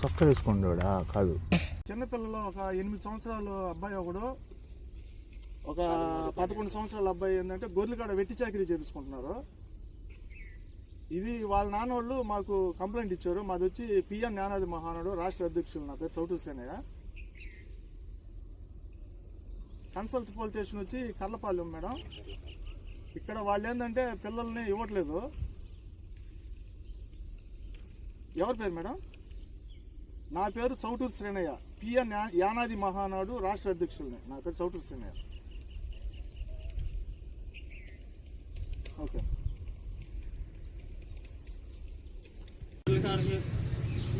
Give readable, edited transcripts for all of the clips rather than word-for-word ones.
సొక్క వేసుకుంటాడా కాదు. చిన్నపిల్లలు ఒక 8 సంవత్సరాల అబ్బాయి ఒకడు, ఒక 11 సంవత్సరాల అబ్బాయి ఏంటంటే గొర్రెలు కాడ వెట్టి చాకరీ చేపించుకుంటున్నారు. ఇది వాళ్ళ నాన్న వాళ్ళు మాకు కంప్లైంట్ ఇచ్చారు. మాది వచ్చి పిఎన్ జ్ఞానాది మహానాడు రాష్ట్ర అధ్యక్షులు, నా పేరు Chouturu Senayya. Consult police station వచ్చి కర్లపాలెం మేడం. ఇక్కడ వాళ్ళు ఏంటంటే పిల్లల్ని ఇవ్వట్లేదు. ఎవరి పేరు మేడం? నా పేరు చౌటూరు శ్రేణయ్య, పిఎన్ యానాది మహానాడు రాష్ట్ర అధ్యక్షుల్ని. నా పేరు చౌటూరు శ్రేణయ్య. ఓకే.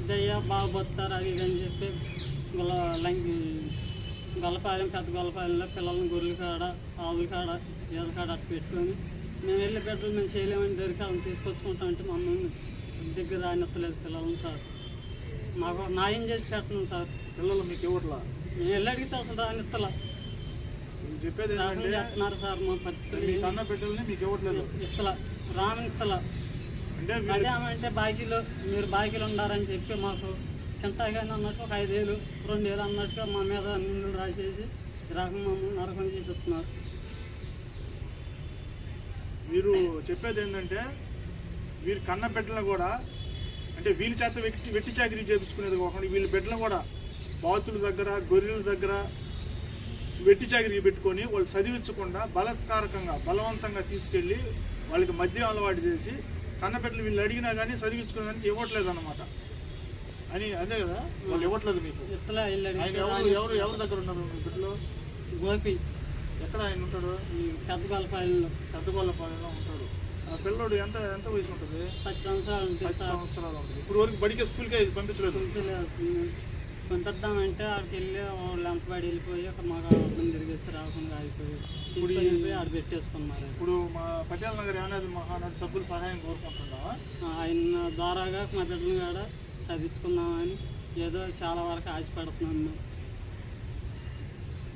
దయ్యా బాగా బతుతారు అది ఇది అని చెప్పి గొల్లపాలెం పెద్ద గొల్లపాలెంలో పిల్లల్ని గొర్రెల కాడ, ఆవుల కాడ, ఏళ్ళ కాడ అట్టు పెట్టుకొని మేము వెళ్ళి బిడ్డలు మేము చేయలేమని దొరికి వాళ్ళని తీసుకొచ్చుకుంటామంటే మమ్మల్ని దగ్గర రానిత్తలేదు పిల్లలను సార్. మాకు న్యాయం చేసి పెట్టను సార్. పిల్లలు మీకు ఇవ్వట్లా? మేము వెళ్ళి అడిగితే అసలు రానిత్తలా చెప్పేది చెప్తున్నారు సార్. మా పరిస్థితులు కన్న బిడ్డల్ని మీకు ఇవ్వట్లేదు, ఇస్తలా రానిత్తలా. అదేమంటే బాకీలు మీరు బాకీలు ఉండారని చెప్పి మాకు చింతగానే అన్నట్టు ఒక 5 ఏళ్ళు 2 ఏళ్ళు అన్నట్టుగా మా మీద నిందులు రాసేసి రకం మమ్మల్ని నరకం చేపిస్తున్నారు. మీరు చెప్పేది ఏంటంటే వీరి కన్న బిడ్డలను కూడా, అంటే వీళ్ళ చేత వెట్టి చాకరీ చేయించుకునేది కాకుండా వీళ్ళ బిడ్డలను కూడా బాతుల దగ్గర, గొర్రెల దగ్గర వెట్టి చాకరీ పెట్టుకొని వాళ్ళు చదివించకుండా బలవంతంగా తీసుకెళ్ళి వాళ్ళకి మద్యం అలవాటు చేసి కన్నబిడ్డలు వీళ్ళు అడిగినా కానీ చదివించుకోవడానికి ఇవ్వట్లేదు అన్నమాట అని. అదే కదా, వాళ్ళు ఇవ్వట్లేదు మీకు. ఎవరి దగ్గర ఉన్నారు మీ బిడ్డలు? గోపి. ఎక్కడ ఆయన ఉంటాడు? పెద్ద గొల్లపాలెంలో ఉంటాడు. ఆ పిల్లోడు ఎంత వయసు ఉంటుంది? 10 సంవత్సరాలు ఉంటుంది. 10 సంవత్సరాలు ఉంటుంది. ఇప్పుడు వరకు బడికి స్కూల్కి పంపించలేదు. పంపిద్దామంటే ఆడికి వెళ్ళి వాళ్ళు ఎంపబడి వెళ్ళిపోయి ఒక మాకు తిరిగేసి రాకుండా అయిపోయి ఆడ పెట్టేసుకున్నారు. ఇప్పుడు మా పటేల్ నగర్ యానాది మహానాడు సభ్యులు సహాయం కోరుకుంటున్నావా? ఆయన ద్వారాగా మా బిడ్డలు కూడా చదివించుకుందామని ఏదో చాలా వరకు ఆశపడుతున్నాను.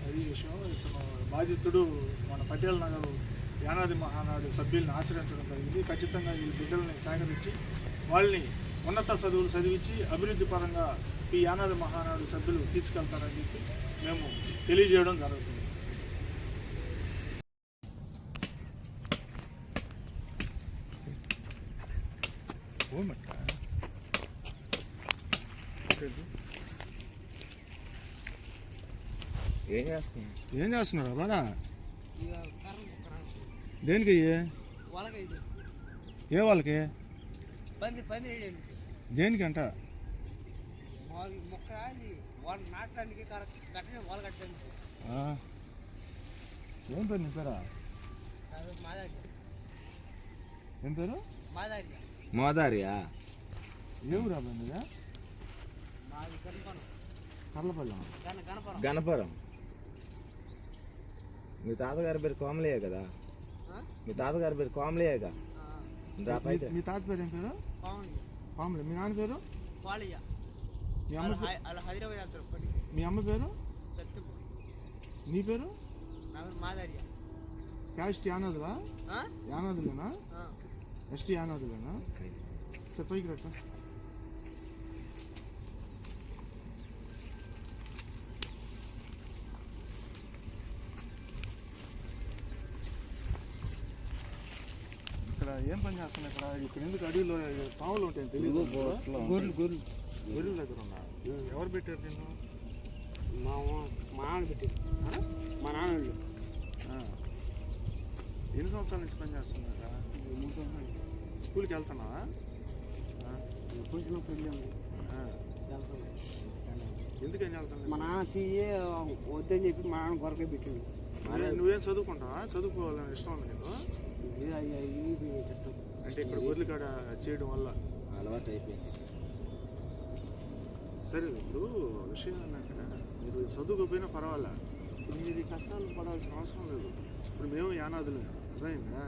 అది విషయం. ఇతను బాధితుడు మన పటేల్ నగర్ యానాది మహానాడు సభ్యుల్ని ఆశ్రయించడం జరిగింది. ఖచ్చితంగా ఈ బిడ్డల్ని సేకరించి వాళ్ళని ఉన్నత చదువులు చదివించి అభివృద్ధి పరంగా ఈ యానాది మహానాడు సభ్యులు తీసుకెళ్తారని చెప్పి మేము తెలియజేయడం జరుగుతుంది. ఏం చేస్తున్నారు బాగా? దేనికి? ఏ వాళ్ళకి? దేనికంట? ఏం పేరు నీ పేరా? ఏం పేరు? మోదారియా? ఏం రాబండి? కర్లపల్లి, గణపురం. మీ తాతగారి పేరు కోమలయ్య కదా? మీ తాతగారి పేరు కోమలయ్యగా? మీ తాత పేరు ఏం పేరు? పాములే. మీ నాన్న పేరు? మీ అమ్మ పేరు? నీ పేరు? క్యాస్ట్ యానాదులా? యానాదులేనా? ఎస్టీ యానాదులేనా? సరే పైకి రట్ట. ఇక్కడ ఏం పని చేస్తున్నా? ఇక్కడ ఎందుకు అడవిలో పాములు ఉంటాయని తెలియదు. గొర్రెల దగ్గర ఉన్నా. ఎవరు పెట్టారు నిన్ను? మా నాన్న పెట్టారు. మా నాన్న. ఎన్ని సంవత్సరాల నుంచి పని చేస్తున్నారా? 3 సంవత్సరాలు. స్కూల్కి వెళ్తున్నావా? కొంచెం పెళ్ళాము. ఎందుకని వెళ్తాను? మా నాన్న తీయే వద్దని చెప్పి మా నాన్న కొరకే పెట్టింది. నువ్వేం చదువుకుంటావా? చదువుకోవాలని ఇష్టం ఉంది నీకు? అంటే ఇక్కడ గొర్రెల కాడ చేయడం వల్ల అలవాటు అయిపోయింది. సరే, ఇప్పుడు విషయం ఏంటంటే మీరు చదువుకోపోయినా పర్వాలే, మీరు కష్టాలు పడాల్సిన అవసరం లేదు. ఇప్పుడు మేము యానాదులు, అర్థమైందా?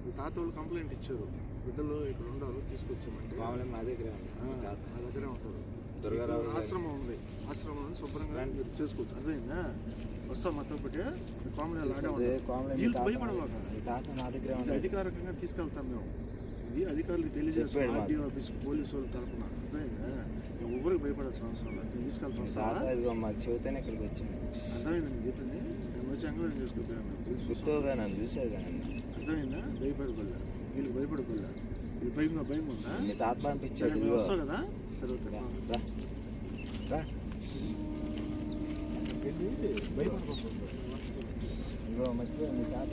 మీ తాత వాళ్ళు కంప్లైంట్ ఇచ్చారు, బిడ్డలు ఇక్కడ ఉండాలి తీసుకొచ్చామంటే. మా దగ్గరే ఉంటారు. ఆశ్రమం ఉంది, ఆశ్రమం నుండి శుభ్రంగా మీరు చేసుకోవచ్చు. అర్థమైందా? వస్తాం మొత్తం ఒకటి కామెడీ భయపడవాక అధికారికంగా తీసుకెళ్తాం మేము. ఇది అధికారులకు తెలియజేస్తాం. ఆర్డీఓ ఆఫీస్ పోలీసు వాళ్ళు తరపున. అర్థమైందా? ఎవరికి భయపడాల్సిన అవసరం లేదు. నేను తీసుకెళ్తాను తాత ఇదిగో మాకు చెబితేనే ఇక్కడికి వచ్చాను. అర్థమైంది నేను చెప్పింది. నేను వచ్చి ఎంక్వైరీ చేసుకుంటాను. గుర్తుగా నన్ను చూసావు కానీ అర్థమైందా? భయపడగల వీళ్ళకి భయపడగల వీళ్ళు భయం ఉందా? మీ తాత పంపించాడు. మేము వస్తావు కదా? సరే ఓకే రా రా వెళ్ళి భయపడుకోకుండా ఇదిగో మధ్య మీ తాత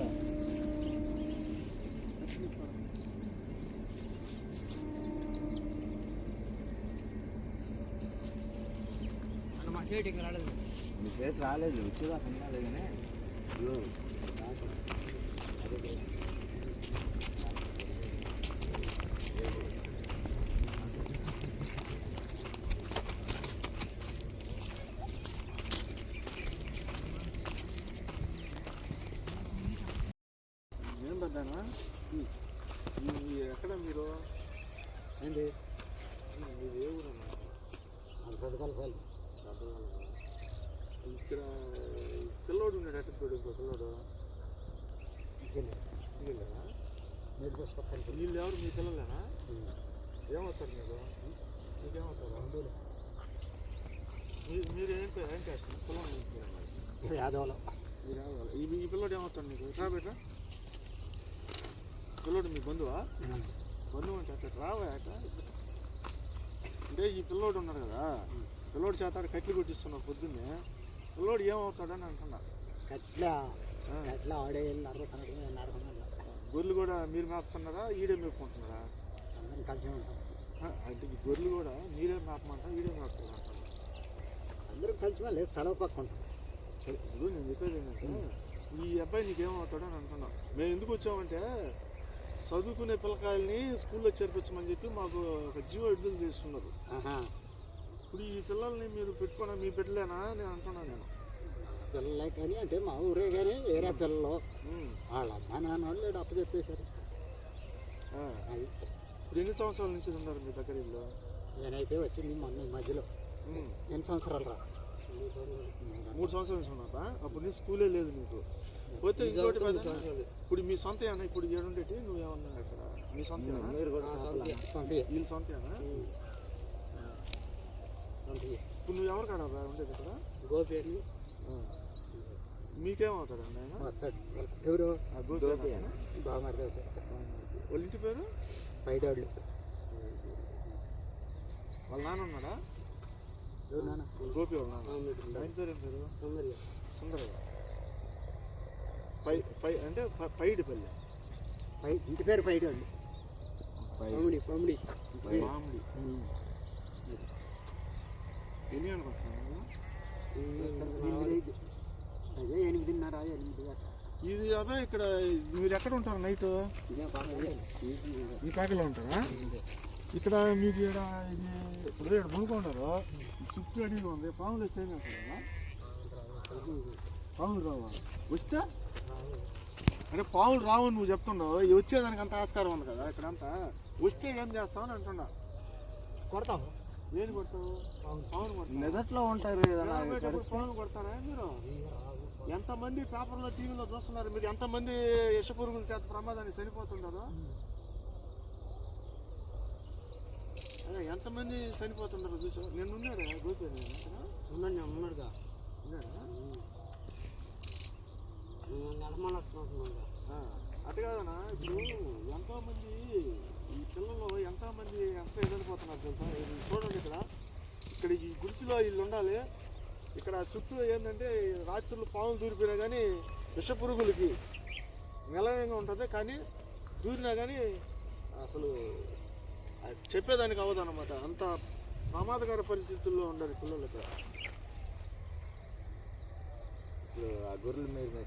మీ చేతి రాలేదు వచ్చేదా కన్నాడు కానీ ఇదిగో తాత అదే ఏం పెద్దానా ఎక్కడ మీరు ఏంటి మీరు ఏ ఊరన్నా? పెద్దకలపాలి ఇక్కడ పిల్లోడు ఉన్నాడు. ఎక్కడ పోయాడు ఇంకో పిల్లోడు? వీళ్ళు ఎవరు మీ పిల్లలేనా? ఏమవుతారు మీరు? మీకేమవుతారు? మీరు ఏం చేస్తారు? పిల్లలు యాదవలో మీరు యాదవాళ్ళు. ఈ పిల్లోడు ఏమవుతాడు మీకు? ఎట్లా బెట్రా పిల్లోడు మీ బంధువా? బంధువు అంటే అట్లా రావా అట్లా అంటే ఈ పిల్లోడు ఉన్నాడు కదా, పిల్లోడు చేతాడు కట్లు కొట్టిస్తున్నావు పొద్దున్నే. పిల్లోడు ఏమవుతాడని అంటున్నా. కట్లా ఆడే గొర్రెలు కూడా మీరు మేపుతున్నారా? ఈడే మేపుకుంటున్నారా? అందరం కలిసి ఉంటాం. అంటే ఈ గొర్రెలు కూడా మీరే మేపమంటారా? ఈడే మేపుకుంటారా? అందరం కలిసి లేదు తల పక్క ఉంటాం. సరే ఇప్పుడు నేను చెప్పేది ఏంటంటే ఈ అబ్బాయి నీకేమవుతాడు అని అంటున్నాం. మేము ఎందుకు వచ్చామంటే చదువుకునే పిల్లకాయల్ని స్కూల్లో చేర్పించమని చెప్పి మాకు ఒక జీవో విడుదల చేస్తున్నారు. ఇప్పుడు ఈ పిల్లల్ని మీరు పెట్టుకున్నా మీ బిడ్డలేనా నేను అంటున్నాను. నేను పిల్లలే కానీ అంటే మా ఊరే కానీ వేరే పిల్లలు వాళ్ళ అమ్మ నాన్న వాళ్ళు అప్పు చెప్పేశారు. ఇప్పుడు ఎన్ని సంవత్సరాల నుంచి ఉన్నారు మీ దగ్గర ఇల్లు? నేనైతే వచ్చింది మొన్న ఈ మధ్యలో. ఎన్ని సంవత్సరాలు రా? 3 సంవత్సరాల నుంచి ఉన్నారా? అప్పుడు నీ స్కూలే లేదు నీకు. పోతే ఇంకోటి ఇప్పుడు మీ సొంత ఏనా? ఇప్పుడు ఏడుండేటి నువ్వేమన్నా అక్కడ మీ సొంత వీళ్ళు సొంతేనా? ఇప్పుడు నువ్వు ఎవరు కాడా ఉండేది ఇక్కడ? గోపి మీకేమవుతాడండి ఆయన? ఎవరు? గోపి బాగా వాళ్ళ ఇంటి పేరు పైడాళ్ళు. వాళ్ళ నాన్న ఉన్నాడా? గోపి వాళ్ళ నాన్న. ఆయన పేరు ఏం పేరు? సుందరయ్య. అంటే పైడిపల్లి. ఇంటి పేరు పైడాళ్ళు. మామిడి ఎన్ని గంటలకు వస్తాను? అదే 8:30 8 ఇది అదే ఇక్కడ మీరు ఎక్కడ ఉంటారు నైట్? ఈ ప్యాకలో ఉంటారా? ఇక్కడ మీకు ఇక్కడ ఇది ఇప్పుడు ఇక్కడ కొనుక్కుంటారు. చుట్టూ అడిగి ఉంది. పాములు వస్తే ఏం చేస్తారా? పాములు రావా? వస్తే అంటే పాములు రావు నువ్వు చెప్తున్నావు. వచ్చేదానికి అంత ఆస్కారం ఉంది కదా ఇక్కడంతా. వస్తే ఏం చేస్తావు అని అంటున్నా. కొడతాము. ఏం కొడతావు? పాములు కొడతావు. నిదట్లో ఉంటారు పాములు కొడతారా మీరు? ఎంతమంది పేపర్లో టీవీలో చూస్తున్నారు. మీరు ఎంతమంది విష పురుగుల చేత ప్రమాదాన్ని చనిపోతున్నారు? అదే ఎంతమంది చనిపోతున్నారు చూసా? నేను ఉన్నాడా గోపి? ఉన్నాడుగా. ఉన్నాడా? అటు కాదనా ఇప్పుడు ఎంతోమంది ఈ పిల్లలు ఎంతోమంది ఎంత ఎదిరిపోతున్నారు తెలుసా? చూడండి ఇక్కడ ఈ గుడిసెలో వీళ్ళు ఉండాలి. ఇక్కడ చుట్టూ ఏంటంటే రాత్రులు పాములు దూరిపోయినా కానీ విష పురుగులకి నిలయంగా ఉంటుంది. కానీ దూరినా కానీ అసలు చెప్పేదానికి అవ్వదు అనమాట. అంత ప్రమాదకర పరిస్థితుల్లో ఉండాలి పిల్లలు ఇక్కడ. ఇప్పుడు ఆ గొర్రెల మీద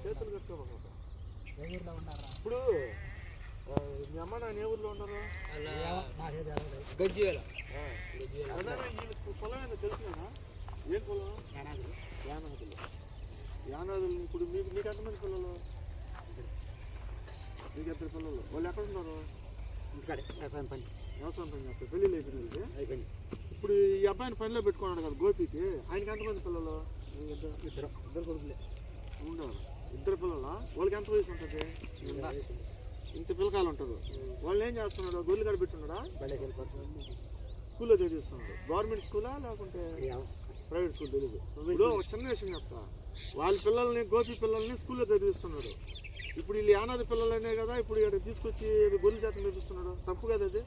చేతులు కట్టుకోకపోతే ఏ ఊర్లో ఉన్నారా? ఇప్పుడు మీ అమ్మ నాన్న ఏ ఊర్లో ఉన్నారు? గజ్జివేల. వీళ్ళకి పొలం ఏందో తెలిసినా? ఏం పొలం? యానాదులు. యానాదులు. ఇప్పుడు మీకు ఎంతమంది పిల్లలు? మీకు 2 పిల్లలు. వాళ్ళు ఎక్కడ ఉన్నారు? ఇంటికాడే వ్యవసాయం పని. వ్యవసాయం పని చేస్తారు, పెళ్ళిళ్ళు అయిపోయింది. అయిపోయింది. ఇప్పుడు ఈ అబ్బాయిని పనిలో పెట్టుకున్నాడు కదా గోపికి, ఆయనకి ఎంతమంది పిల్లలు? ఇద్దరు కొడుకులే ఉండేవారు. 2 పిల్లలా? వాళ్ళకి ఎంత వయసు ఉంటుంది? ఇంత పిల్లకాయలు ఉంటారు. వాళ్ళు ఏం చేస్తున్నాడు? గొర్రెలు కాడ పెట్టున్నాడా? స్కూల్లో చదివిస్తున్నాడు. గవర్నమెంట్ స్కూలా లేకుంటే ప్రైవేట్ స్కూల్? తెలియదు. ఇప్పుడు ఒక చిన్న విషయం చెప్తా, వాళ్ళ పిల్లల్ని గోపి పిల్లల్ని స్కూల్లో చదివిస్తున్నాడు. ఇప్పుడు వీళ్ళు అనాథ పిల్లలనే కదా ఇప్పుడు ఇక్కడ తీసుకొచ్చి గొర్రెల చేత నేర్పిస్తున్నాడు. తప్పు కదా అది?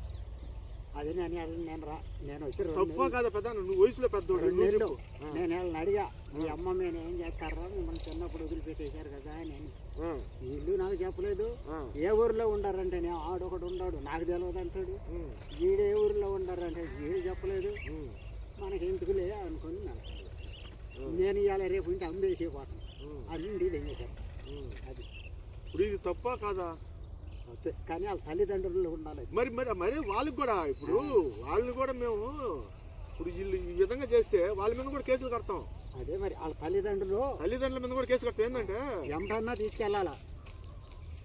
అదే నేను వచ్చి తప్ప కాదా? పెద్ద నువ్వు వయసులో పెద్దోడు. నేను వాళ్ళని అడిగా, మీ అమ్మ మేము ఏం చేస్తారా, మిమ్మల్ని చిన్నప్పుడు వదిలిపెట్టేశారు కదా అని. వీళ్ళు నాకు చెప్పలేదు. ఏ ఊరిలో ఉండారంటే నేను ఆడొకడు ఉన్నాడు, నాకు తెలియదు అంటాడు. వీడు ఏ ఊరిలో ఉండారంటే వీడు చెప్పలేదు. మనకి ఎందుకులే అనుకుని నేను ఇవాళ రేపు ఇంటి అమ్మేసేపోతాను అన్ని తెంగేశారు. అది ఇప్పుడు ఇది తప్ప కాదా? కానీ వాళ్ళ తల్లిదండ్రులు ఉండాలి. మరి మరి మరి వాళ్ళకి కూడా ఇప్పుడు వాళ్ళని కూడా మేము ఇప్పుడు వీళ్ళు ఈ విధంగా చేస్తే వాళ్ళ మీద కూడా కేసులు కడతాం. అదే మరి వాళ్ళ తల్లిదండ్రుల మీద కూడా కేసు కడతాం. ఏంటంటే ఎంతన్నా తీసుకెళ్ళాలా,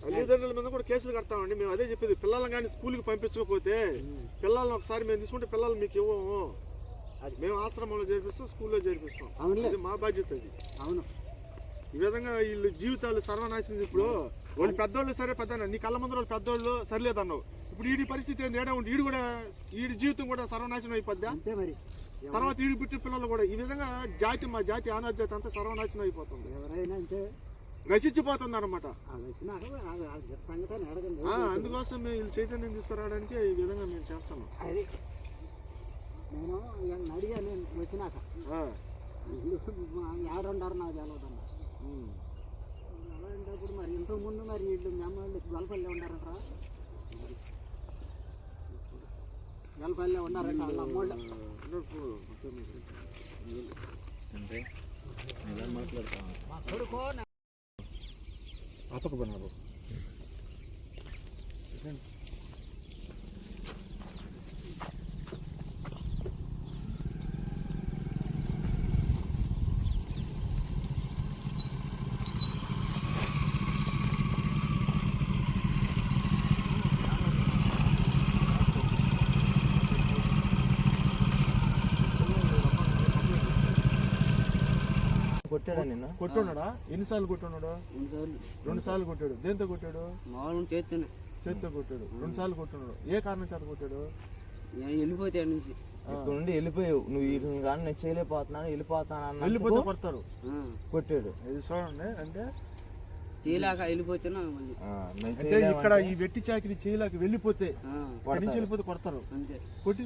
తల్లిదండ్రుల మీద కూడా కేసులు కడతామండి. మేము అదే చెప్పేది, పిల్లల్ని కానీ స్కూల్కి పంపించకపోతే పిల్లల్ని ఒకసారి మేము తీసుకుంటే పిల్లలు మీకు ఇవ్వము, అది మేము ఆశ్రమంలో చేర్పిస్తాం, స్కూల్లో చేర్పిస్తాం. అది మా బాధ్యత. అది అవును. ఈ విధంగా వీళ్ళు జీవితాలు సర్వనాశనం. ఇప్పుడు వాళ్ళు పెద్దోళ్ళు సరే, పెద్ద నీ కళ్ళ ముందు వాళ్ళు పెద్దోళ్ళు సరిలేదన్నావు. ఇప్పుడు వీడి పరిస్థితి ఏంటి? ఏడా ఉండి వీడి జీవితం కూడా సర్వనాశనం అయిపోద్దా? అంతే మరి. తర్వాత వీడి పుట్టిన పిల్లలు కూడా ఈ విధంగా మా జాతి అనాథ జాతి అంతా సర్వనాశనం అయిపోతుంది, ఎవరైనా అంటే నశించిపోతుంది అనమాట. అందుకోసం మేము వీళ్ళు చైతన్యం తీసుకురావడానికి ఈ విధంగా మేము చేస్తున్నాం. అది నేను అడిగా, నేను వచ్చినాక ఎవరుండారు నాకు తెలియదన్నా. అలాంటప్పుడు మరి ఇంతకు ముందు మరి వీళ్ళు మెమ్మల్ని గొల్లపల్లి ఉండారంటారా? గొల్లపల్లి ఉన్నారంట వాళ్ళ అమ్మోళ్ళు. మాట్లాడతాను కొట్టాడా నిన్న? కొట్టున్నాడా? ఎన్నిసార్లు కొట్టున్నాడు? 2 సార్లు కొట్టాడు. దేంతో కొట్టాడు? చేతితో కొట్టాడు. 2 సార్లు కొట్టున్నాడు. ఏ కారణం చేత కొట్టాడు? వెళ్ళిపోతే నుంచి ఇక్కడ నుండి వెళ్ళిపోయావు నువ్వు, వీటిని కానీ నేను చేయలేకపోతున్నాను వెళ్ళిపోతాను వెళ్ళిపోతే కొడతారు, కొట్టాడు. ఇది చూడండి. అంటే చేయలేక వెళ్ళిపోతున్నా అంటే ఇక్కడ ఈ వెట్టి చాకిరి చేయలేక వెళ్ళిపోతే వెళ్ళిపోతే కొడతారు. కొట్టి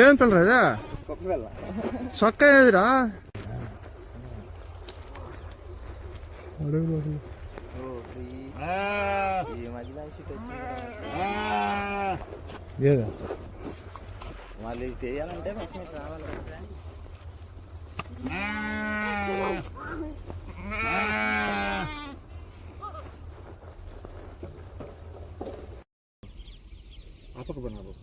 ఏం తలరాదా సొక్క ఏదిరా వాళ్ళు చేయాలంటే ఫస్ట్ రావాలి. ఆపక బనాబో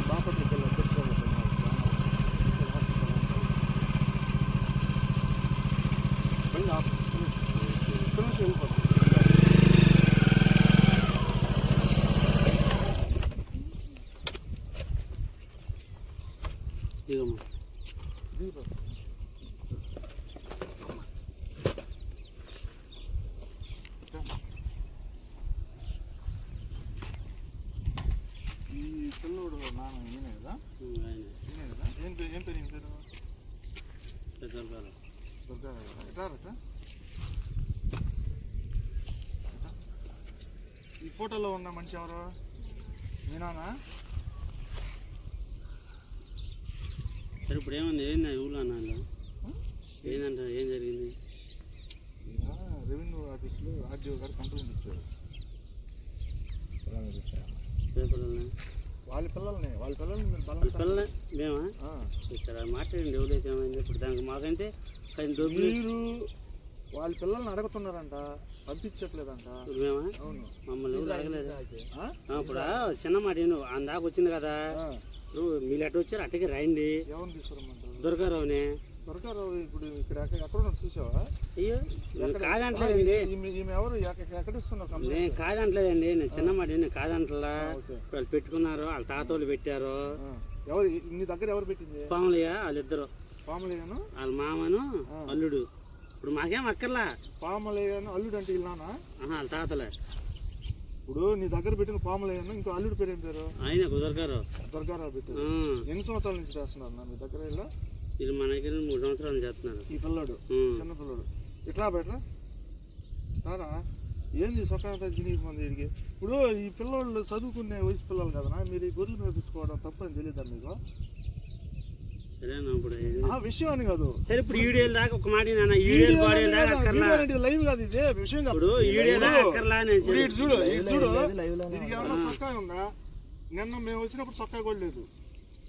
బాపట్ల ఈ పిల్లోడు నాన్న ఏం పేరు ఈయన పేరు? దొరకారు. ఎట్లా ఈ ఫోటోలో ఉన్న మనిషి ఎవరు? నేనా? సరే ఇప్పుడు ఏమన్నా ఏంది ఊళ్ళో అన్నా ఏంటంట ఏం జరిగింది? రెవెన్యూ ఆఫీస్లో ఆర్డీఓ గారు కంప్లైంట్ ఇచ్చారు. వాళ్ళ పిల్లల్ని మీరు పిల్లలే మేమా సరే మాట్లాడండి ఎవరైతే ఏమైంది ఇప్పుడు దానికి మాకంటే మీరు వాళ్ళ పిల్లల్ని అడుగుతున్నారంట, పంపించట్లేదంట. మేమా? అవును, మమ్మల్ని ఎవరు అడగలేదు. ఇప్పుడు చిన్న మాట నువ్వు అందాక వచ్చింది కదా, నువ్వు మీరు ఎట్ట వచ్చారు అట్టకి రాయండి. ఎవరిని తీసుకురమ్మంటారు? దొరకారావుని. దొరకారావు ఇప్పుడు ఇక్కడ ఎక్కడ చూసావా? అయ్యో కాదంటలేదండి. ఈమె ఎవరు? ఎక్కడిస్తున్నారు? నేను కాదంటలేదండి, నేను చిన్న మాట నేను కాదంటలా. వాళ్ళు పెట్టుకున్నారు, వాళ్ళ తాతోళ్ళు పెట్టారు. ఎవరు నీ దగ్గర ఎవరు పెట్టింది? పాములయ్య వాళ్ళిద్దరు. పాములయ్యను వాళ్ళ మామను అల్లుడు. ఇప్పుడు మాకేం అక్కర్లా. పాములయ్యను అల్లుడు అంటే ఇల్లానా? వాళ్ళ తాతలే. ఇప్పుడు నీ దగ్గర పెట్టిన పాములయ్యను ఇంకో అల్లుడు పేరు ఏం పేరు? ఆయన దొరకారు. దొరకారావు పెట్టారు. ఎన్ని సంవత్సరాల నుంచి చేస్తున్నారు మీ దగ్గర? ఇలా ఇది మన దగ్గర 3 సంవత్సరాలు చేస్తున్నారు. ఈ పిల్లోడు చిన్న పిల్లోడు ఇట్లా బెటరా రారా? ఏంది సొక్కంతా జినిగిపోయింది వీడికి. ఇప్పుడు ఈ పిల్లోళ్ళు చదువుకునే వయసు పిల్లలు కదనా, మీరు ఈ గొర్రెలు మేపించుకోవడం తప్పని తెలియదా మీకు? సరేనా ఇప్పుడు ఆ విషయం అని కాదు. సరే ఇప్పుడు ఈడేళ్ళ దాకా ఒక మాట లైవ్ కాదు ఇది విషయం. ఇప్పుడు చూడు ఇది ఏమన్నా సొక్కా ఉందా? నిన్న మేము వచ్చినప్పుడు సొక్కా కూడా లేదు.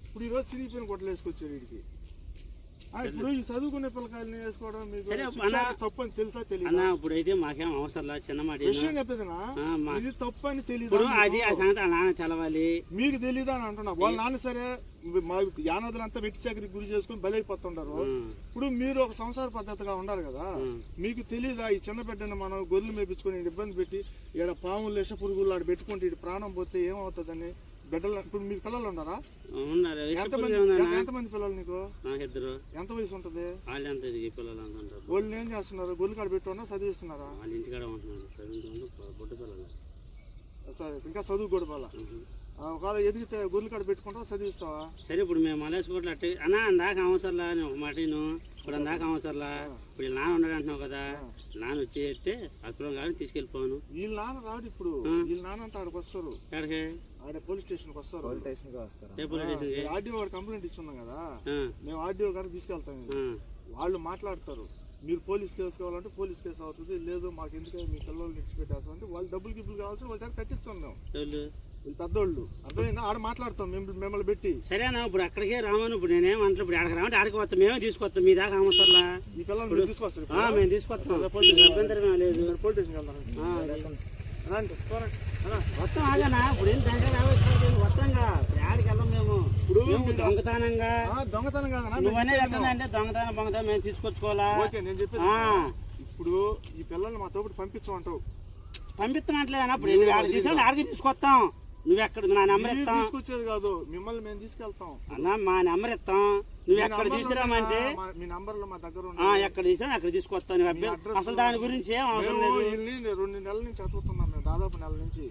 ఇప్పుడు ఈరోజు చిరిగిపోయిన గొడ్డలు వేసుకొచ్చారు వీడికి. ఇప్పుడు ఈ చదువుకునే పిల్లకాయలని వేసుకోవడం మీకు తప్పని తెలుసా? తెలియదు. ఇప్పుడైతే మాకేం అవసరం చిన్న మాట విషయం చెప్పేదినా, ఇది తప్పని తెలియదు. అది ఆ సంగతి నాన్న తెలవాలి. మీకు తెలీదా అని అంటున్నా. వాళ్ళ నాన్న సరే మా యానాదులంతా వెట్టి చాకరికి గురి చేసుకుని బలైపోతుంటారు. ఇప్పుడు మీరు ఒక సంసార పద్ధతిగా ఉండాలి కదా, మీకు తెలీదా? ఈ చిన్న బిడ్డను మనం గొర్రెలు మేపించుకొని ఇబ్బంది పెట్టి ఈడ పాములు లేస పురుగులు ఆడ పెట్టుకుంటే ఇటు ప్రాణం పోతే ఏమవుతుందని బిడ్డలు. ఇప్పుడు మీకు పిల్లలు ఉన్నారా? ఎంతమంది పిల్లలు నీకు? 2. ఎంత వయసు ఉంటుంది? వాళ్ళు ఏం చేస్తున్నారు? గొర్రెలు కాడ పెట్టుకున్నా చదివిస్తున్నారా? వాళ్ళ ఇంటికాడ ఉంటున్నారు. సరే ఇంకా చదువు కూడా పోలా. ఒకవేళ ఎదిగితే గొర్రెలు కాడ పెట్టుకుంటా చదివిస్తావా? సరే ఇప్పుడు మేము మలేసుకోవట్లే అట్టే అన్నా అందాక అవసరంలా ఒక మాటను. ఇప్పుడు అందాక అవసరంలా. ఇప్పుడు నాన్న ఉన్నాడు అంటున్నావు కదా, నాన్న వచ్చేస్తే అక్కడ కానీ తీసుకెళ్ళిపోను. వీళ్ళ నాన్న రాడు. ఇప్పుడు వీళ్ళ నాన్న అంటే ఆడికి వస్తారు. ఎక్కడికి? ఆడ పోలీస్ స్టేషన్కి వస్తారు. ఆర్డీఓ గారు కంప్లైంట్ ఇచ్చున్నాం కదా, మేము ఆర్డీఓ గారికి తీసుకెళ్తాం. వాళ్ళు మాట్లాడతారు. మీరు పోలీస్ కేసు కావాలంటే పోలీస్ కేసు అవుతుంది, లేదు మాకు ఎందుకంటే మీ పిల్లల్ని ఇచ్చిపెట్టేస్తాం అంటే వాళ్ళు డబ్బులు కావాల్సి వాళ్ళ కట్టిస్తున్నాం. వీళ్ళు పెద్దోళ్ళు అర్థమైందా? ఆడ మాట్లాడతాం మిమ్మల్ని పెట్టి. సరేనా ఇప్పుడు అక్కడికే రామను. ఇప్పుడు నేనేమంటారు? ఇప్పుడు ఆడకి రామంటే ఆడికి వస్తాం, మేమే తీసుకొస్తాం. మీ దాకా అవసరంలా. ఈ పిల్లల్ని తీసుకొస్తాం, మేము తీసుకొస్తాం. అభ్యంతరమే లేదు. పోలీస్ స్టేషన్కి వెళ్తాం. వస్తాం ఆగానా? ఇప్పుడు ఏం వస్తాంగా ఆడికి వెళ్ళాం మేము. ఇప్పుడు దొంగతనంగా నువ్వనే అంటే దొంగతనం మేము తీసుకొచ్చుకోవాలా? నేను చెప్పేది ఇప్పుడు ఈ పిల్లల్ని మా తోటి పంపించమంటావు. పంపిస్తామంటలేదన్నా. ఇప్పుడు తీసుకెళ్ళి ఆడికి తీసుకొస్తాం. నువ్వు ఎక్కడ నా నెంబర్ ఇస్తాం. తీసుకొచ్చేది కాదు, మిమ్మల్ని మేము తీసుకెళ్తాం అన్నా. మా నెంబర్ ఇస్తాం, నువ్వు ఎక్కడ తీసుకురామంటే మీ నంబర్లు మా దగ్గర ఎక్కడ తీసుకురా అక్కడ తీసుకొస్తాను. అసలు దాని గురించి ఏం అవసరం లేదు. 2 నెలల నుంచి చదువుతున్నాం మేము, దాదాపు నెల నుంచి.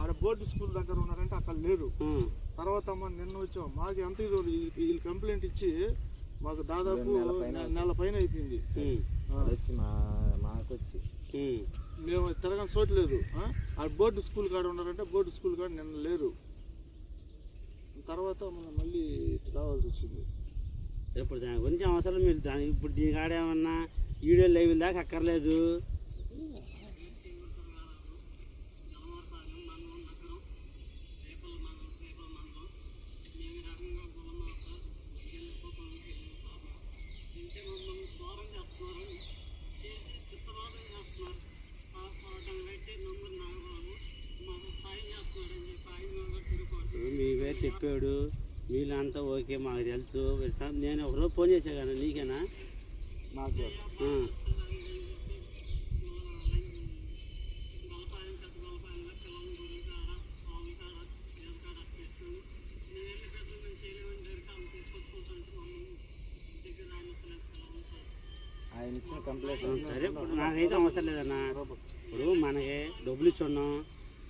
ఆడ బోర్డు స్కూల్ దగ్గర ఉన్నారంటే అక్కడ లేరు. తర్వాత నిన్న వచ్చాం. మాకు ఎంత వీళ్ళు కంప్లైంట్ ఇచ్చి మాకు దాదాపు నెల పైన అయిపోయింది. మేము తిరగని చోట్లేదు. ఆ బోర్డు స్కూల్ కాడ ఉన్నారంటే బోర్డు స్కూల్ కాడ నిన్న లేరు. తర్వాత మనం మళ్ళీ రావాల్సి వచ్చింది. ఇప్పుడు దాని గురించి అవసరం మీరు దాని ఇప్పుడు దీని కాడ ఏమన్నా వీడియో లైవ్ దాకా అక్కర్లేదు. మీవే చెప్పాడు వీళ్ళంతా ఓకే మాకు తెలుసు. నేను ఒకరోజు ఫోన్ చేసా కదా నీకేనా? నాకు ఆయన ఇచ్చిన కంప్లైంట్ సరే ఇప్పుడు నాకైతే అవసరం లేదన్నా. ఇప్పుడు మనకి డబ్బులు ఇచ్చున్నాం,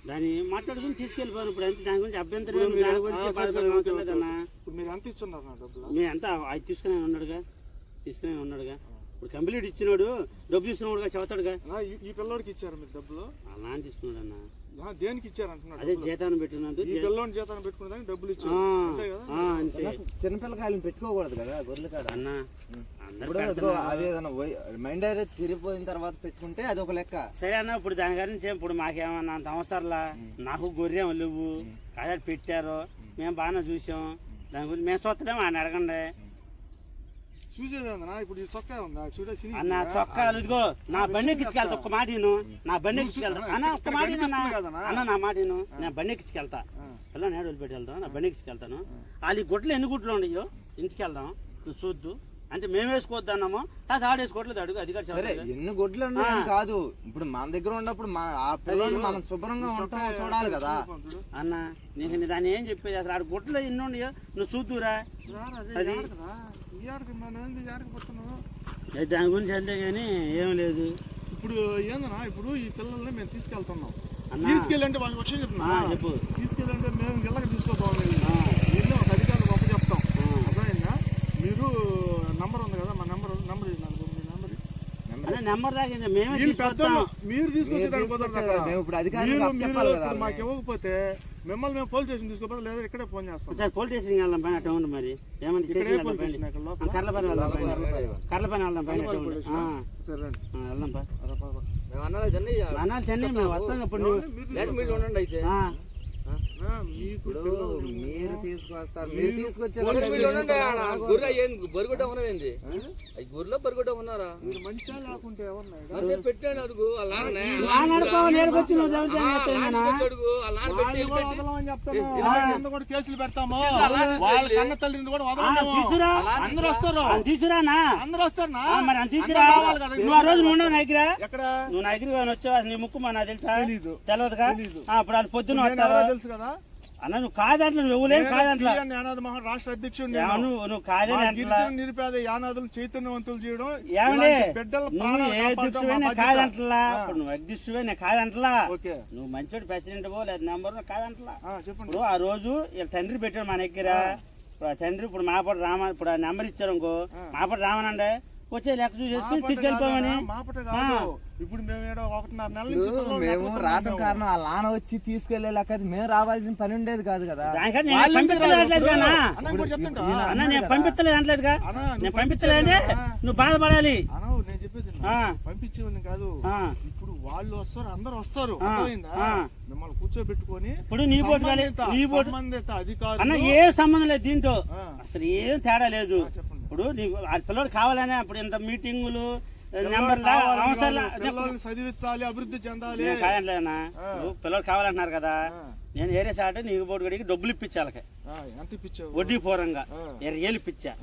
దాన్ని మాట్లాడుకుని తీసుకెళ్ళిపోయాను. ఇప్పుడు అంతే, దాని గురించి అభ్యంతరం ఏమి, దాని గురించి బాధపడలేదన్నా. ఇప్పుడు మీరు ఎంత ఇస్తున్నారు నా డబ్బులు? నేను ఎంత అది తీసుకునే ఉన్నాడుగా. ఇప్పుడు కంప్లీట్ ఇచ్చినాడు, డబ్బులు ఇస్తున్నాడుగా, చెబుతాడుగా. ఈ పిల్లోడికి ఇచ్చారు మీరు డబ్బులు? అలా అని తీసుకున్నాడు అన్న. దేనికి ఇచ్చారు అంటున్నాడు? అదే జీతాన్ని పెట్టినాడు. ఈ పిల్లోని జీతాన్ని పెట్టుకున్నదానికి డబ్బులు ఇచ్చారు అంతే కదా? అంతే. చిన్నపిల్లకాయలు పెట్టుకోకూడదు కదా గొర్రెల కాడ అన్న ఇప్పుడు అదే మైండ్ అయితే తిరిగిపోయిన తర్వాత పెట్టుకుంటే అది ఒక లెక్క. సరే అన్న, ఇప్పుడు దాని గురించి ఇప్పుడు మాకేమన్నా అంత అవసరంలా. నాకు గొర్రెం లేవు కదా, పెట్టారు, మేము బాగానే చూసాం. దాని గురించి మేము చూస్తలేము, ఆయన అడగండి. చూసేదన్నా ఇప్పుడు ఈ చొక్కా ఉందా అన్న? చొక్కా ఇదిగో, నా బండి ఎక్కించుకెళ్తా. ఒక్క మాట నా బండి ఎక్కించుకెళ్తా అన్న. ఒక్క మాట అన్న, నా మాట నేను బండి ఎక్కించుకెళ్తా. పిల్ల నేడు వదిలిపెట్టి వెళ్తాం, నా బండి ఎక్కించుకెళ్తాను. వాళ్ళు ఈ గుడ్లు ఎన్ని గుడ్లు ఉండయో ఇంటికి వెళ్దాం, నువ్వు చూద్దు. అంటే మేము వేసుకోవద్దు అన్నామో, అది ఆడేసుకోవట్లేదు. అడుగు అది సరే, ఎన్ని గొడ్లు ఉన్నాయని కాదు, ఇప్పుడు మన దగ్గర ఉన్నప్పుడు ఆ పిల్లలు మనం శుభ్రంగా ఉంటాం చూడాలి కదా అన్న. నీకు దాన్ని ఏం చెప్పేది అసలు? ఆడ గుడ్లు ఎన్ని ఉండయో నువ్వు చూద్దురా. అది దాని గురించి అంతే కానీ ఏం లేదు. ఇప్పుడు ఏందన్నా, ఇప్పుడు ఈ పిల్లల్ని మేము తీసుకెళ్తున్నాం. తీసుకెళ్ళంటే వాళ్ళకి వచ్చి చెప్తున్నా, చెప్పు. తీసుకెళ్ళంటే మేము ఇళ్ళకి తీసుకోపోవాలి. మేము ఒక అధికారులు గొప్ప చెప్తాం. అర్థమైందా? మీరు నంబర్ ఉంది కదా, మా నెంబర్ నెంబర్ రాగింది, మేమే మీరు తీసుకొచ్చేదానికి మాకు ఇవ్వకపోతే మిమ్మల్ని మేము పోలీస్ స్టేషన్ తీసుకోపోతే లేదా ఇక్కడే ఫోన్ చేస్తాం. సార్ పోలీస్ స్టేషన్కి వెళ్దాం పైన టౌన్. మరి ఏమన్నా కర్లపని వెళ్దాం, కర్లపని వెళ్దాం పైన టౌన్. వెళ్దాం పా. అన్నాలు చెన్నై మేము వస్తాం. ఇప్పుడు ఉండండి అయితే మీరు తీసుకొస్తారు, బొరుగుడ్డ ఉన్నవేంది? గుర్రలో బొరుగుడ్డ ఉన్నారా? మంచిగా లేకుంటే పెట్టాడు అడుగు కేసులు పెడతాము. వాళ్ళ కన్న తల్లిని కూడా తీసురా, అందరూ వస్తారు. తీసురానా? అందరూ వస్తారు. మరి అంత తీసురా. నువ్వు ఆ రోజు ఉండవు నా దగ్గర. ఎక్కడ నువ్వు నా దగ్గర వచ్చావా? నీ ముక్కు మా నాకు తెలుసా? తెలియదుగా. ఇప్పుడు వాళ్ళు పొద్దున్న తెలుసు కదా అన్న. నువ్వు కాదంటే నువ్వు ఎవలేం కాదంట్లా. యానాది మహా రాష్ట్ర అధ్యక్షుడు నువ్వు కాదని నిరుపేద యానాదులు చైతన్యవంతులు చేయడం. నువ్వు ఏ అధ్యక్షువే కాదంటలా. ఇప్పుడు నువ్వు అధ్యక్షువే నేను కాదంటలా. నువ్వు మంచోడు ప్రెసిడెంట్ పో లేదా నెంబర్ కాదంటలా. ఇప్పుడు ఆ రోజు తండ్రి పెట్టాడు మా దగ్గర. తండ్రి ఇప్పుడు మాపటి రామ, ఇప్పుడు ఆ నెంబర్ ఇచ్చారు ఇంకో మాపటి రామనండి వచ్చే లెక్క చూసేసి తీసుకెళ్ళిపోమని. ఇప్పుడు మేము రావడం కారణం ఆ లాన వచ్చి తీసుకెళ్లే లెక్క మేము రావాల్సిన పని ఉండేది కాదు కదా. నేను పంపించలేదు అంటలేదుగా. నేను పంపించలేదంటే నువ్వు బాధపడాలి. నేను చెప్పేది పంపించేవాడిని కాదు. ఇప్పుడు వాళ్ళు వస్తారు, అందరు వస్తారు. మిమ్మల్ని కూర్చోబెట్టుకొని ఇప్పుడు నీ బోటు అధికారులు అన్న ఏ సంబంధం లేదు దీంతో, అసలు ఏం తేడా లేదు. ఇప్పుడు నీకు ఆ పిల్లడు కావాలనే అప్పుడు ఇంత మీటింగులు చదివించాలి, అభివృద్ధి చెందాలి. కాదంటలేదన్నా, పిల్లలు కావాలంటున్నారు కదా. నేను ఏరే సాట నీకు బోటు గడికి డబ్బులు ఇప్పించాలి, వడ్డీ పూర్వంగా 20,000 ఇప్పించా.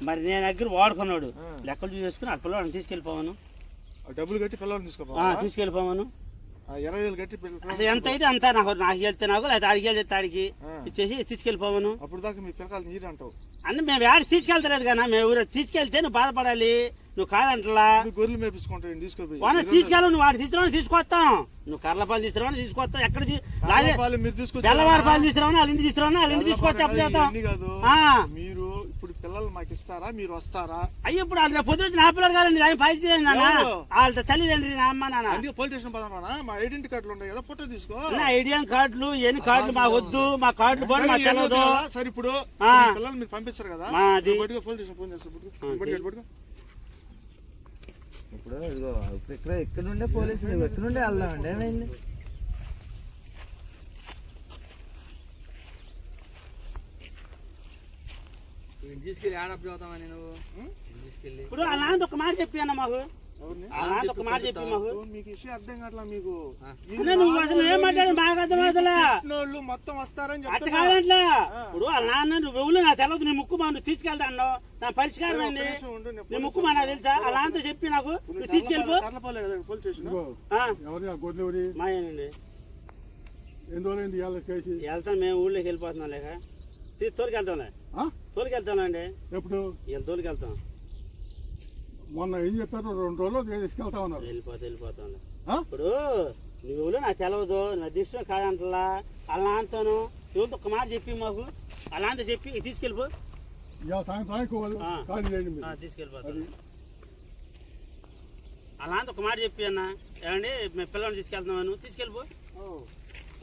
మరి నేను దగ్గర వాడుకున్నాడు లెక్కలు చూసేసుకుని ఆ పిల్లవాడిని తీసుకెళ్ళిపోవాను. డబ్బులు కట్టి పిల్లల్ని తీసుకెళ్ళిపోవాను. 20,000 కట్టి అసలు ఎంత అయితే అంత నాకు వెళ్తే నాకు లేదా అడిగి వెళ్తే అడిగి ఇచ్చేసి తీసుకెళ్ళిపోవాను. అప్పుడు దాకా మీ పిల్లకాయలు నీరు అంటావు అన్న. మేము ఏడు తీసుకెళ్తలేదు కదా, మేము ఊరు తీసుకెళ్తే నువ్వు బాధపడాలి. నువ్వు కాదంటలా. గొర్రెలు మేపించుకుంటావు తీసుకెళ్ళి తీసుకెళ్ళి నువ్వు వాడు తీసుకురావని తీసుకొస్తాం. నువ్వు కర్లపాలు తీసుకురావని తీసుకొస్తాం. ఎక్కడ తెల్లవారిపాలు తీసుకురావని వాళ్ళ ఇంటి తీసుకురావని వాళ్ళ ఇంటి తీసుకొచ్చి అప్పచేస్తాం. మీరు ఇప్పుడు పిల్లలు మాకు ఇస్తారా, మీరు వస్తారా? అయ్యో ఇప్పుడు వాళ్ళు పొద్దు నా పిల్లలు కాదండి, ఆయన పైసలు వాళ్ళ తల్లిదండ్రి నా అమ్మ నాన్న. పోలీస్ స్టేషన్ పోదామా? మా ఐడెంటిటీ కార్డులు ఉన్నాయి కదా, ఫోటో తీసుకో. ఐడియా కార్డులు ఎన్ని కార్డులు మా వద్దు, మా కార్డులు పోనీ మాకు తెలియదు. సరే ఇప్పుడు పిల్లలు మీరు పంపిస్తారు కదా, పోలీస్ స్టేషన్ ఫోన్ చేస్తారు. ఇప్పుడు ఇదిగో ఇక్కడ నుండే పోలీసులు ఎక్కడ నుండే వెళ్దామండి. ఏమైంది? తీసుకెళ్ళి ఆడప్ చదువుతామని నువ్వు తీసుకెళ్ళి. ఇప్పుడు అలాంటి ఒక మాట చెప్పి అన్న మాకు, అలాంటి ఒక మాట చెప్పి మాకు. మీకు విషయం అర్థం కావట్లా. మీకు నువ్వు అసలు ఏం మాట్లాడి మాకు అర్థం అవుతలే. మొత్తం వస్తారని అట్ట కాదంట్లా. ఇప్పుడు వాళ్ళ నాన్న నువ్వు ఎవరు నాకు తెలియదు, నీ ముక్కు మా నువ్వు తీసుకెళ్తాను నా పరిష్కారం అండి. నీ ముక్కు మా నాకు తెలుసా? అలా అంతా చెప్పి నాకు నువ్వు తీసుకెళ్ళిపో. మాయేనండి వెళ్తాను, మేము ఊళ్ళోకి వెళ్ళిపోతున్నాం. లేక తోలికెళ్తాంలే, తోలికెళ్తానండి. ఎప్పుడు తోలికెళ్తాం. మొన్న ఏం చెప్పారు, 2 రోజులు తీసుకెళ్తా ఉన్నారు. వెళ్ళిపోతాం. ఇప్పుడు నువ్వు నాకు తెలవదు నా దిష్టం కాదంటలా అలా అంతాను ఎవరితో ఒక మాట చెప్పి మాకు అలా అంతా చెప్పి తీసుకెళ్ళిపో తీసుకెళ్ళిపోతాను అలా అంత ఒక మాట చెప్పి అన్న ఏమండి మేము పిల్లల్ని తీసుకెళ్తున్నాను తీసుకెళ్ళిపో.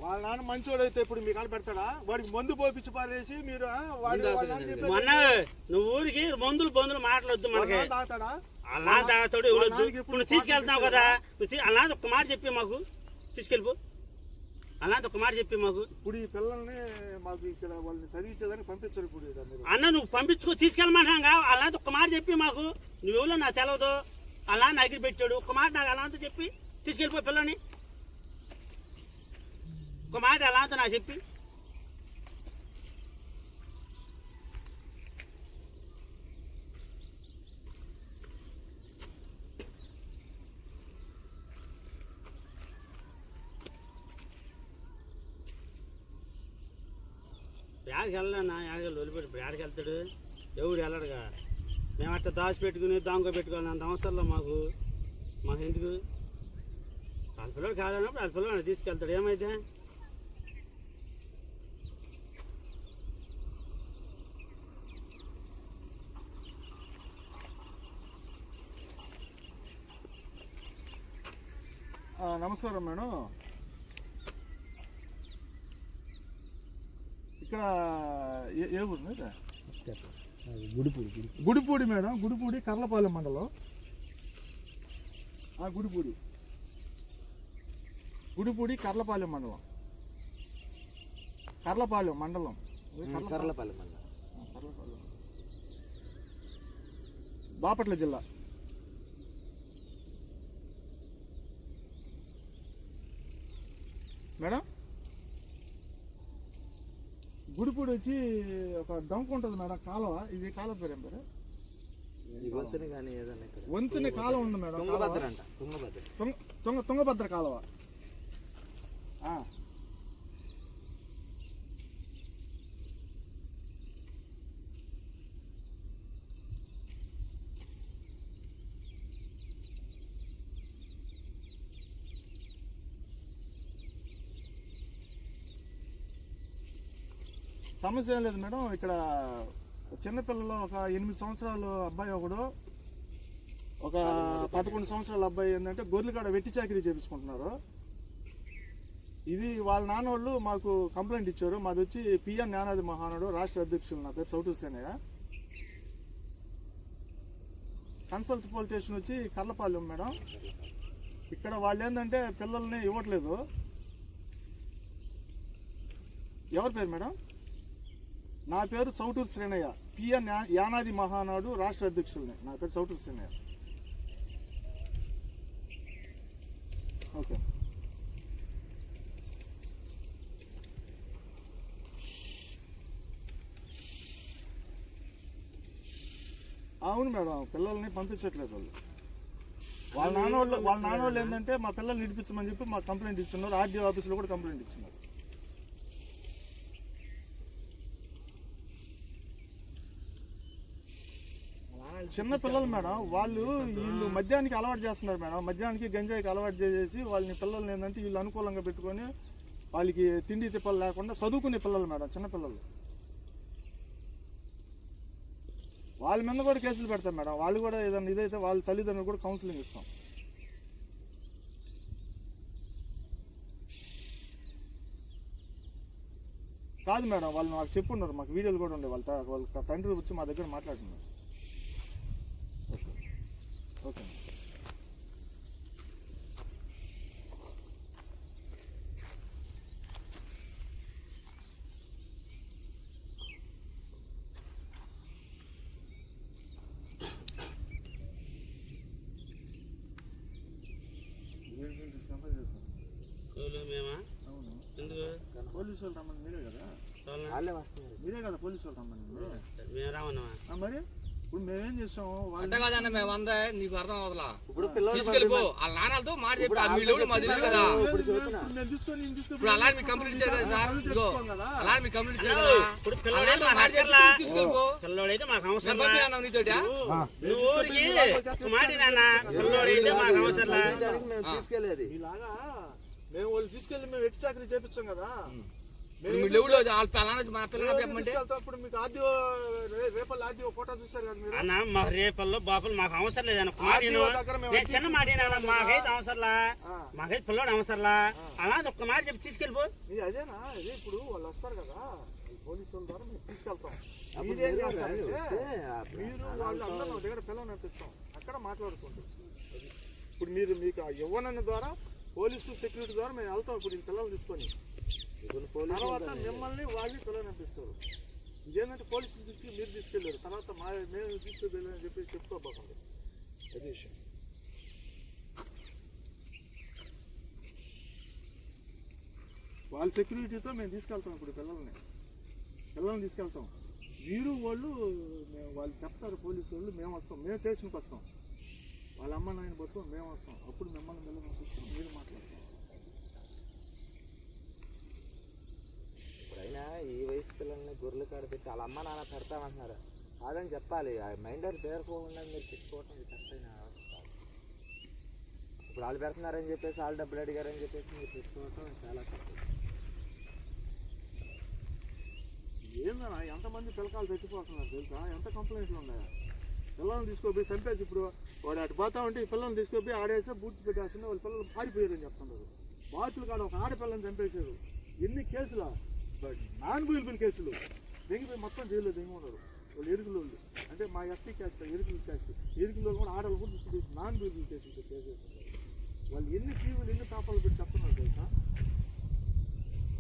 వాళ్ళ నాన్న మంచోడు అయితే ఇప్పుడు మీ కాలు పెడతాడా? వాడికి మందు పోపించి పారేసి మీరు మొన్న నువ్వు ఊరికి మందులు మాట్లాడొద్దు మనకి. తాగుతాడా? అలా తాగుతాడు ఎవరొద్దు. ఇప్పుడు తీసుకెళ్తున్నావు కదా అలా ఒక మాట చెప్పి మాకు తీసుకెళ్ళిపో. అలా ఒక మాట చెప్పి మాకు. ఇప్పుడు ఈ పిల్లల్ని మాకు ఇక్కడ వాళ్ళని చదివించేదానికి పంపించారు. ఇప్పుడు అన్న నువ్వు పంపించుకో తీసుకెళ్ళమంటాగా అలా ఒక మాట చెప్పి మాకు. నువ్వెవరో నాకు తెలవదు. అలా నగిరి పెట్టాడు ఒక మాట నాకు అలా అంతా చెప్పి తీసుకెళ్ళిపో పిల్లని. ఒక మాట అలా అంతా నాకు చెప్పి యాడికి వెళ్ళానా యాడికి వదిలిపెట్టి ఇప్పుడు యాడికి వెళ్తాడు? ఎవడు వెళ్ళడుగా. మేము అట్లా దాచిపెట్టుకుని దాంగో పెట్టుకోవాలి అంత అవసరంలో మాకు ఎందుకు? వాళ్ళ పిల్లడు కాదన్నప్పుడు వాళ్ళ పిల్లలు తీసుకెళ్తాడు. ఏమైతే నమస్కారం మేడం. ఇక్కడ ఏ ఊరు మీద? గుడిపూడి మేడం. గుడిపూడి కర్లపాలెం మండలం. గుడిపూడి కర్లపాలెం మండలం. కర్లపాలెం మండలం. బాపట్ల జిల్లా. మేడం గుడిపూడి వచ్చి ఒక డొంక ఉంటుంది మేడం, కాలువ. ఇది కాలువ పేరు ఏం పేరు? వంతుని కాలువ ఉంది మేడం. తుంగభద్ర కాలువ. సమస్య ఏం లేదు మేడం. ఇక్కడ చిన్నపిల్లలు ఒక 8 సంవత్సరాల అబ్బాయి ఒకడు, ఒక 11 సంవత్సరాల అబ్బాయి ఏంటంటే గొర్రెలు కాడ వెట్టి చాకరీ చేపించుకుంటున్నారు. ఇది వాళ్ళ నాన్న వాళ్ళు మాకు కంప్లైంట్ ఇచ్చారు. మాది వచ్చి పిఎన్ జ్ఞానాది మహానాడు రాష్ట్ర అధ్యక్షులు. నా పేరు సౌటూర్ సేనయ్య. కన్సల్ట్ పోలీస్ స్టేషన్ వచ్చి కర్లపాలెం మేడం. ఇక్కడ వాళ్ళు ఏంటంటే పిల్లల్ని ఇవ్వట్లేదు. ఎవరి పేరు మేడం? నా పేరు చౌటూరు శ్రేణయ్య. పిఎన్ యానాది మహానాడు రాష్ట్ర అధ్యక్షుల్ని. నా పేరు చౌటూరు శ్రేణయ్య. ఓకే. అవును మేడం, పిల్లల్ని పంపించట్లేదు వాళ్ళు. వాళ్ళ నాన్న వాళ్ళు ఏంటంటే మా పిల్లల్ని ఇడిపించమని చెప్పి మాకు కంప్లైంట్ ఇస్తున్నారు. ఆర్డీఓ ఆఫీసులో కూడా కంప్లైంట్ ఇస్తున్నారు. చిన్న పిల్లలు మేడం. వీళ్ళు మద్యానికి అలవాటు చేస్తున్నారు మేడం. మద్యానికి గంజాయికి అలవాటు చేసేసి వాళ్ళని పిల్లల్ని ఏంటంటే వీళ్ళు అనుకూలంగా పెట్టుకొని వాళ్ళకి తిండి తిప్పలు లేకుండా చదువుకునే పిల్లలు మేడం. చిన్నపిల్లలు. వాళ్ళ మీద కూడా కేసులు పెడతాం మేడం. వాళ్ళు కూడా ఏదైనా ఇదైతే వాళ్ళ తల్లిదండ్రులు కూడా కౌన్సిలింగ్ ఇస్తాం. కాదు మేడం, వాళ్ళు నాకు చెప్పున్నారు. మాకు వీడియోలు కూడా ఉండే. వాళ్ళ తండ్రి వచ్చి మా దగ్గర మాట్లాడుతున్నారు. ఓకే. పోలీసు వాళ్ళు రమ్మని మీరే కదా? మీరే కదా పోలీసు వాళ్ళు రమ్మని? మరి ఇప్పుడు మేమేం చేస్తాం? కాదన్న మేము అందా నీకు అర్థం అవదలా. ఇప్పుడు తీసుకెళ్ళిపో వాళ్ళ నాన్నలతో మాట చెప్పి కదా. ఇప్పుడు అలా మీకు కంప్లీట్ ఇచ్చారు సార్. అలా మీకు కంప్లీట్ ఇచ్చారు కదా. తీసుకెళ్ళిపో. తీసుకెళ్ళేది ఇలాగా మేము వాళ్ళు తీసుకెళ్ళి మేము ఎట్టి చాకరీ చేపించాం కదా. ఇప్పుడు మీ లెవెల్లో మా పిల్లలు చెప్పమంటే ఇప్పుడు మీకు ఆర్డీఓ రేపల్లి ఆర్డీఓ ఫోటో చూసారు కదా మీరు. అన్న మా రేపల్లో బాపులు మాకు అవసరం లేదన్న ఆర్డీఓ దగ్గర మేము నేను చిన్న మాట మాకైతే అవసరంలా, మాకైతే పిల్లోడు అవసరంలా. అలా ఒక్క మాట చెప్పి తీసుకెళ్ళిపో. అదేనా అదే ఇప్పుడు వాళ్ళు వస్తారు కదా పోలీసుల ద్వారా మేము తీసుకెళ్తాం. మీరేం చేస్తారంటే మీరు వాళ్ళు అందరూ దగ్గర పిల్లలు నడిపిస్తాం అక్కడ మాట్లాడుకుంటాం. ఇప్పుడు మీరు మీకు ఇవ్వనన్న ద్వారా పోలీసు సెక్యూరిటీ ద్వారా మేము వెళ్తాం. ఇప్పుడు ఈ పిల్లలు తీసుకొని తర్వాత మిమ్మల్ని వాళ్ళు పిల్లలు నడిపిస్తారు. ఇదేంటంటే పోలీసులు తీసుకుని మీరు తీసుకెళ్ళారు తర్వాత మేము తీసుకెళ్ళాలని చెప్పి చెప్పుకోబోకండి. అది విషయం. వాళ్ళ సెక్యూరిటీతో మేము తీసుకెళ్తాం. ఇప్పుడు పిల్లల్ని తీసుకెళ్తాం. మీరు వాళ్ళు చెప్తారు పోలీసు వాళ్ళు, మేము వస్తాం, మేము స్టేషన్కి వస్తాం. వాళ్ళ అమ్మ నాయన పట్టుకొని మేము వస్తాం. అప్పుడు మిమ్మల్ని పిల్లలు తీసుకుని మీరు మాట్లాడతాం. ఇప్పుడైనా ఈ వయసు పిల్లల్ని గొర్రెలు కాడ పెట్టి వాళ్ళ అమ్మ నాన్న పెడతామంటున్నారు కాదని చెప్పాలి. మైండర్ పేరుకోకుండా మీరు తెచ్చుకోవటం కష్టమైన అవస్థ కాదు. ఇప్పుడు వాళ్ళు పెడుతున్నారని చెప్పేసి వాళ్ళు డబ్బులు అడిగారని చెప్పేసి మీరు తెచ్చుకోవటం చాలా కష్టం. ఏందన్నా ఎంతమంది పిల్లకాయలు చచ్చిపోతున్నారు తెలుసా? ఎంత కంప్లైంట్లు ఉన్నాయా? పిల్లల్ని తీసుకుపోయి చంపేసి ఇప్పుడు వాడు అటు పోతా ఉంటే ఈ పిల్లల్ని తీసుకుపోయి ఆడేస్తే బూట్స్ పెట్టేస్తున్నా వాళ్ళ పిల్లలు పారిపోయారని చెప్తున్నారు. బాతులు కాడ ఒక ఆడపిల్లని చంపేశారు. ఎన్ని కేసులా? నాన్ బెయిలబుల్ కేసులు దిగిపోయి మొత్తం జైల్లో దిగి ఉన్నారు. వాళ్ళు ఎరుకులు అంటే మా ఎస్టీ క్యాస్ట్ ఎరుకుల్లో కూడా ఆడలు కూడా తీసుకుని నాన్ బెయిలబుల్ కేసులు చేసేస్తున్నారు. వాళ్ళు ఎన్ని టీవీలు ఎన్ని పేపర్లు పెట్టి చెప్తున్నారు తెలుసా?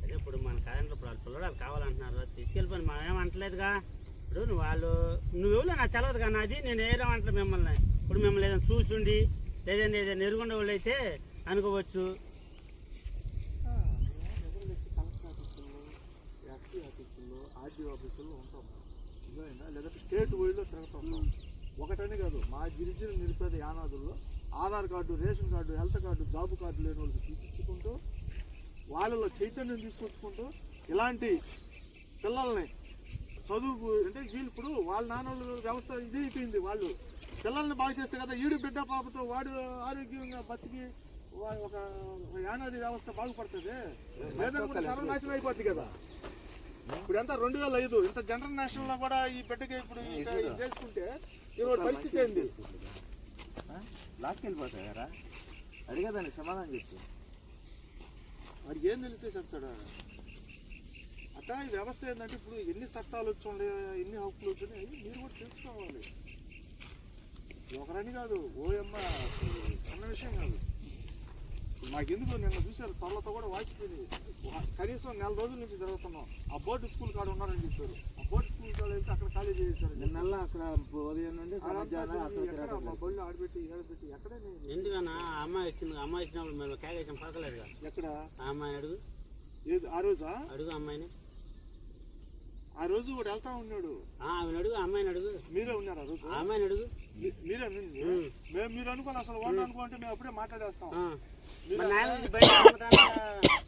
అదే ఇప్పుడు మన కాదంటే ఇప్పుడు వాళ్ళు పిల్లలు కావాలంటున్నారు తీసుకెళ్ళిపోయి మనం ఏమంటలేదుగా. ఇప్పుడు నువ్వెవరో నాకు తెలియదు కానీ అది నేను ఏమంటలేదు మిమ్మల్ని. ఇప్పుడు మిమ్మల్ని ఏదైనా చూసుండి లేదంటే ఏదైనా ఎరుగుండే వాళ్ళు అయితే అనుకోవచ్చు. ఎస్టీ ఆఫీసుల్లో ఆర్డీఓ ఆఫీసుల్లో ఉంటాం. ఇదేనా లేదంటే స్టేట్ వైడ్లో తిరుగుతాం. ఒకటని కాదు మా గిరిజన నిరుపేద యానాదుల్లో Aadhaar card, ration card, health card, job card లేని వాళ్ళకి తీసిచ్చుకుంటూ వాళ్ళలో చైతన్యం తీసుకొచ్చుకుంటూ ఇలాంటి పిల్లల్ని చదువుకు అంటే వీళ్ళు ఇప్పుడు వాళ్ళ నాన్నోళ్ళు వ్యవస్థ ఇది అయిపోయింది. వాళ్ళు పిల్లల్ని బాగు చేస్తే కదా ఈడు బిడ్డ పాపతో వాడు ఆరోగ్యంగా బతికి ఒక యానాది వ్యవస్థ బాగుపడుతుంది. లేదనుకుంటే సర్వనాశనం అయిపోద్ది కదా. ఇప్పుడు ఎంత 2005 ఇంత జనరల్ నేషనల్ లో కూడా ఈ బిడ్డకి ఇప్పుడు చేసుకుంటే ఈరోజు పరిస్థితి ఏంది? లాక్కెళ్ళిపోతాయారా? అడిగేదానికి సమాధానం చెప్పు. వాడికి ఏం తెలిసే చెప్తాడా? అట్లా ఈ వ్యవస్థ ఏంటంటే ఇప్పుడు ఎన్ని చట్టాలు వచ్చి ఎన్ని హక్కులు వచ్చినాయి మీరు కూడా తెలుసుకోవాలి. ఒకరని కాదు ఓయమ్మ చిన్న విషయం కాదు. మాకెందుకు నిన్న చూశారు తొల్లతో కూడా వాచిపోయింది. కనీసం 4 రోజుల నుంచి జరుగుతున్నాం. ఆ బోర్డు స్కూల్ కాడ ఉన్నారని చెప్పారు. ఆ బోర్డు స్కూల్ కాడ వెళ్తే అక్కడ ఖాళీ చేశారు. నిన్న అక్కడ ఉదయం నుండి బళ్ళు ఆడబెట్టి ఏడబెట్టి ఎక్కడే ఎందుకన్నా అమ్మాయి ఇచ్చినప్పుడు మేము కేకేసాం పడకలేదుగా. ఎక్కడ ఆ అమ్మాయిని అడుగు. ఏది ఆ రోజా? అడుగు అమ్మాయిని. ఆ రోజు కూడా వెళ్తా ఉన్నాడు. ఆమెను అడుగు, అమ్మాయిని అడుగు. మీరే ఉన్నారు ఆ రోజు? అమ్మాయిని అడుగు. మీరే మీరు అనుకోని అసలు వాళ్ళు అనుకుంటే మేము అప్పుడే మాట్లాడేస్తాం.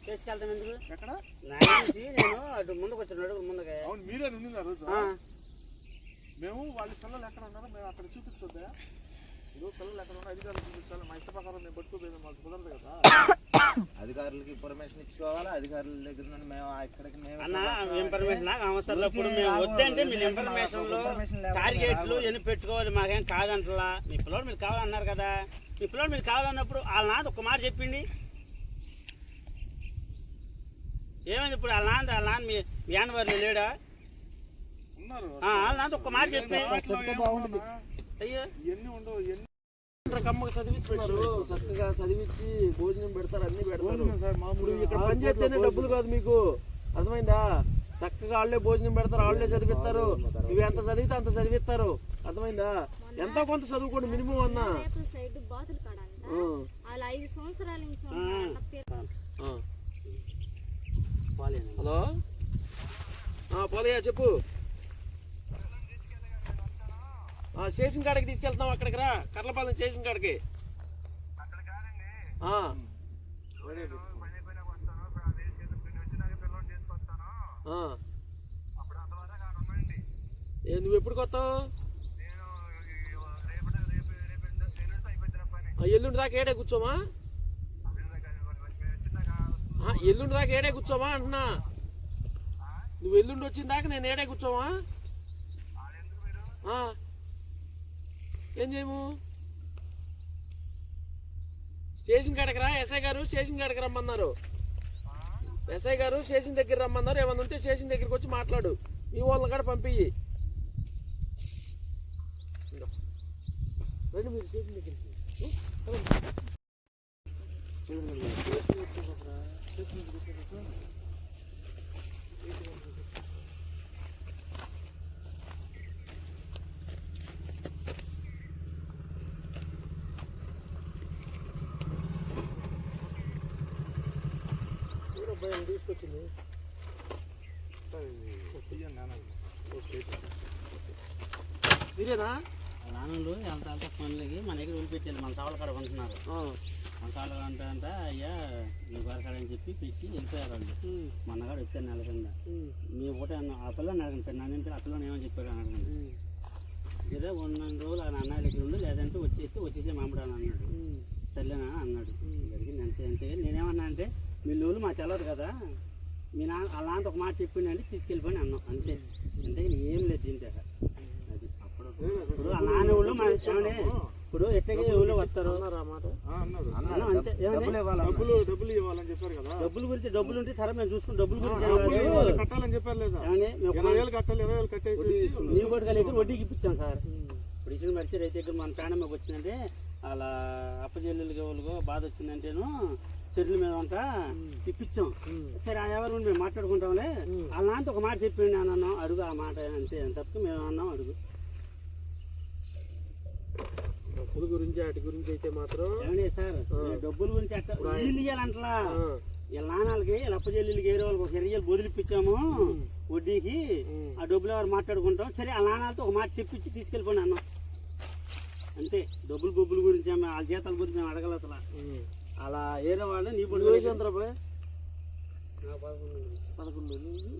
తీసుకెళ్తాం ఎందుకు? ఎక్కడ నేను అటు ముందుకు వచ్చాను ముందుగా. అవును మీరే నుండి ఆ రోజు. మేము వాళ్ళ పిల్లలు ఎక్కడ ఉన్నారో మేము అక్కడ చూపించొద్దా? ఇప్పుడు పిల్లలు ఎక్కడ ఉన్నా అధికారులు చూపించాలి. మా ఇష్ట ప్రకారం మేము పట్టుకోలేదు మాకు కుదరదు కదా. అధికారులకి ఇన్ఫర్మేషన్ ఇచ్చుకోవాలి. అధికారుల దగ్గర నుండి మేము ఇక్కడికి ఇన్ఫర్మేషన్ నాకు అవసరం. ఇప్పుడు మేము వద్దంటే మీరు ఇన్ఫర్మేషన్లు టార్గెట్లు ఎన్ని పెట్టుకోవాలి. మాకేం కాదంటలా. మీ పిల్లలు మీరు కావాలన్నారు కదా. మీ పిల్లలు మీరు కావాలన్నప్పుడు వాళ్ళ నాన్న ఒక మాట చెప్పింది. ఏమైంది ఇప్పుడు వాళ్ళ నాన్న మీ యానవారిని లేడా? వాళ్ళ నాన్న ఒక్క మాట చెప్పి అయ్యో ఇవన్నీ ఉండవు. ఇవన్నీ కమ్మకు చదివిస్తున్నారు. చక్కగా చదివించి భోజనం పెడతారు, అన్ని పెడతారు. ఇప్పుడు ఇక్కడ పని చేస్తేనే డబ్బులు కాదు మీకు, అర్థమైందా? చక్కగా వాళ్ళే భోజనం పెడతారు, వాళ్ళే చదివిస్తారు. ఇవి ఎంత చదివితే అంత చదివిస్తారు, అర్థమైందా? ఎంతో కొంత చదువుకోండి మినిమం అన్నా. హలో పోలయ్యా చెప్పు. స్టేషన్ కాడికి తీసుకెళ్తాం. అక్కడికి రా, కర్లపాలెం స్టేషన్ కాడికి. నువ్వు ఎప్పుడు కొత్తావు? ఎల్లుండి దాకా ఏడే కూర్చోమా? ఎల్లుండి దాకా ఏడే కూర్చోవా అంటున్నా. నువ్వు ఎల్లుండి వచ్చిన దాకా నేను ఏడే కూర్చోవా? ఏం చేయము? స్టేషన్ కాడికి రా. ఎస్ఐ గారు స్టేషన్ కాడికి రమ్మన్నారు. ఎస్ఐ గారు స్టేషన్ దగ్గర రమ్మన్నారు. ఏమన్నా ఉంటే స్టేషన్ దగ్గరికి వచ్చి మాట్లాడు. మీ వాళ్ళని కూడా పంపియ్యి. రండి మీరు స్టేషన్ దగ్గరికి. తీసుకొచ్చింది మీరేనా? నాన్నలు ఎంత అంత ఫోన్లకి మన దగ్గర వదిలిపెట్టాలి. మన సావుల కాడ కొంటున్నారు. మన సావులు అంటే అయ్యా మీ బారకాడ అని చెప్పి పెట్టి వెళ్ళిపోయారు వాళ్ళు. మొన్నగాడు వచ్చారు నెల కింద. మీ ఒకటే అన్న ఆ పిల్లని అడగండి సార్. నన్ను ఆ పిల్లని ఏమని చెప్పారు అని అడగండి. ఏదో 1 రోజులు ఆ అన్నయ్య దగ్గర ఉండి లేదంటే వచ్చేసి మామిడి అని అన్నాడు. సర్లేనా అన్నాడు. జరిగింది అంతే. నేనేమన్నా అంటే మీ లోలు మా తెలవదు కదా, మీ నాన్న అలాంటి ఒక మాట చెప్పిండంటే తీసుకెళ్ళిపోయి అన్నాం అంతే. అంటే ఏం లేదు దీంట్లో. అది ఇప్పుడు ఆ నాన్న ఊళ్ళో మన ఇప్పుడు ఎట్టగా ఊళ్ళో వస్తారు డబ్బుల గురించి. డబ్బులు ఉంటే సరే మేము చూసుకుని డబ్బుల గురించి కట్టాలని చెప్పారు లేదా? నీ కూడా కలిగి వడ్డీకి ఇప్పించాం సార్. ఇప్పుడు ఇచ్చిన మరిచి రైతు దగ్గర మన ప్రాణంలోకి వచ్చిందంటే అలా అప్పచెల్లెలకి వాళ్ళకో బాధ వచ్చిందంటేను చెర్ల మీద అంట ఇప్పించాం. సరే ఆ ఎవరు మేము మాట్లాడుకుంటాంలే వాళ్ళ నాన్న ఒక మాట చెప్పిండి అని అన్నాం. అడుగు ఆ మాట అంతే తప్ప మేము అన్నాం అడుగు. డబ్బుల గురించి వాటి గురించి అయితే మాత్రం ఏమండి సార్ డబ్బుల గురించి అట్లా వీళ్ళు ఇవ్వాలంటలా. వీళ్ళ నాన్నలకి వీళ్ళ అప్పచెల్లెలకి వేరే వాళ్ళకి ఒక 20 బదులు ఇప్పించాము వడ్డీకి. ఆ డబ్బులు ఎవరు మాట్లాడుకుంటాం. సరే ఆ నాన్నలతో ఒక మాట చెప్పించి తీసుకెళ్ళిపోండి అన్నాం అంతే. డబ్బుల గురించి వాళ్ళ జీతాల గురించి మేము అడగల అసలు. అలా ఏదో వాళ్ళు నీ పొడి 11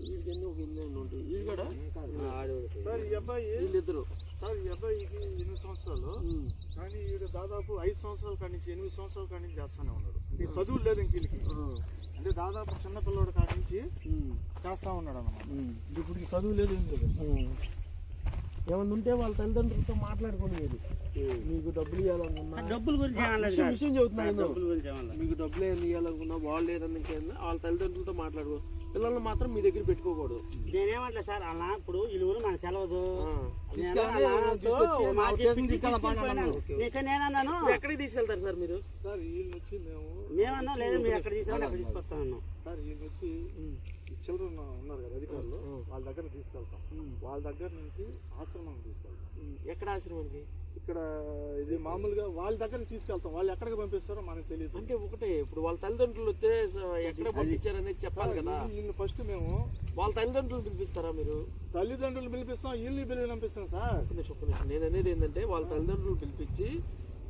వీడికన్నీ ఒక 8 ఉంటాయి. వీళ్ళిద్దరు సార్ ఈ అబ్బాయికి 8 సంవత్సరాలు కానీ వీడు దాదాపు 5 సంవత్సరాల కాడి నుంచి 8 సంవత్సరాల కాడి నుంచి చేస్తానే ఉన్నాడు. అంటే చదువు లేదు ఇంక వీళ్ళకి. అంటే దాదాపు చిన్నపిల్లడు కాడి నుంచి చేస్తా ఉన్నాడు అన్నమాట. ఇప్పుడు చదువు లేదు ఏం లేదు. ఏమన్నా ఉంటే వాళ్ళ తల్లిదండ్రులతో మాట్లాడుకోండి. మీరు మీకు డబ్బులు ఇవ్వాలనుకున్నా డబ్బుల గురించి విషయం చెబుతున్నాను. మీకు డబ్బులు ఏమి ఇవ్వాలనుకున్నా వాళ్ళు లేదని వాళ్ళ తల్లిదండ్రులతో మాట్లాడుకో. పిల్లల్ని మాత్రం మీ దగ్గర పెట్టుకోకూడదు. నేనేమంటా సార్ అలా ఇప్పుడు వీళ్ళు మనకు తెలవదు. నేనన్నాను ఎక్కడికి తీసుకెళ్తారు సార్ మీరు? సార్ వీళ్ళు వచ్చి మేమన్నా లేదు మీరు ఎక్కడ తీసుకెళ్ళి అక్కడ తీసుకొస్తాను. సార్ వీళ్ళు వచ్చి చిల్డ్రన్ ఉన్నారు కదా అధికారులు, వాళ్ళ దగ్గర తీసుకెళ్తాం. వాళ్ళ దగ్గర నుంచి ఆశ్రమం తీసుకెళ్తాం. ఎక్కడ ఆశ్రమానికి? ఇక్కడ ఇది మామూలుగా వాళ్ళ దగ్గర తీసుకెళ్తాం. వాళ్ళు ఎక్కడికి పంపిస్తారో మనకు తెలియదు. అంటే ఒకటే ఇప్పుడు వాళ్ళ తల్లిదండ్రులు వస్తే ఎక్కడ పంపించారనేది చెప్పాలి కదా. వీళ్ళు ఫస్ట్ మేము వాళ్ళ తల్లిదండ్రులు పిలిపిస్తారా మీరు? తల్లిదండ్రులు పిలిపిస్తాం, వీళ్ళు పంపిస్తాం సార్. ఒక్క నిమిషం. నేను అనేది ఏంటంటే వాళ్ళ తల్లిదండ్రులు పిలిపించి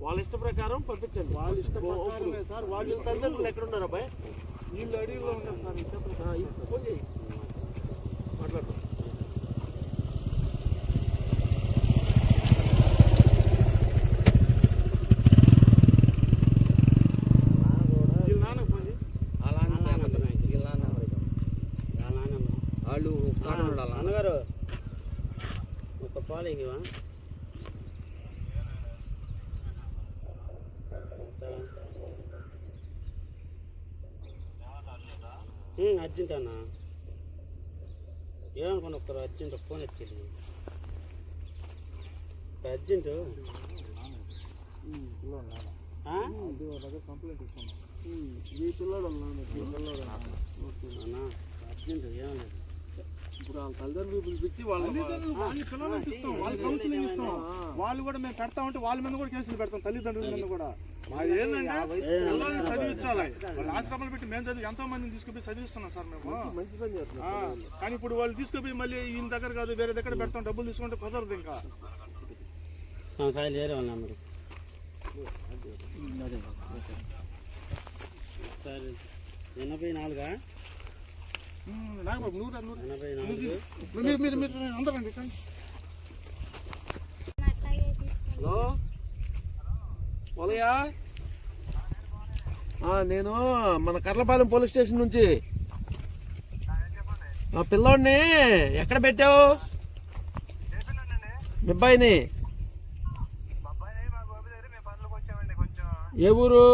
వాళ్ళ ఇష్ట ప్రకారం పంపించండి. వాళ్ళ ఇష్ట ప్రకారమే సార్. వాళ్ళ తల్లిదండ్రులు ఎక్కడ ఉన్నారు అబ్బాయి? వీళ్ళు అడవిలో ఉన్నారు సార్. ఫోన్ చేయి మాట్లాడతాం. అన్నగారు ఒక పాలు ఇవా అర్జెంట్ అన్న ఏమనుకున్నా ఒకరు అర్జెంట్ ఫోన్ ఎత్తింది అర్జెంట్ కంప్లైంట్ ఇస్తున్నాం. ఈ పిల్లడు అన్నా అర్జెంట్ ఏమలేదు. ఇప్పుడు వాళ్ళ తల్లిదండ్రులు పిలిపించి వాళ్ళు పిల్లలకి ఇస్తాం, వాళ్ళు కౌన్సిలింగ్ ఇస్తాం. వాళ్ళు కూడా మేము పెడతామంటే వాళ్ళ మీద కూడా కేసులు పెడతాం. తల్లిదండ్రుల మీద కూడా మాది ఏంటంటే పిల్లల్ని చదివించాలి. వాళ్ళు ఆశ్రమాలు పెట్టి మేము చదివి ఎంతో మందిని తీసుకుపోయి చదివిస్తున్నాం సార్ మేము. మంచి పని చేస్తున్నాం. కానీ ఇప్పుడు వాళ్ళు తీసుకుపోయి మళ్ళీ ఈయన దగ్గర కాదు వేరే దగ్గర పెడతాం. డబ్బులు తీసుకుంటే కుదరదు. ఇంకా వేరే వాళ్ళ నెంబర్ 84 నాగబాబు 84 మీరు అందరూ అండి. హలో ఉదయా నేను మన కర్లపాలెం పోలీస్ స్టేషన్ నుంచి మా పిల్లోడిని ఎక్కడ పెట్టావు? మీ అబ్బాయిని ఏ ఊరు?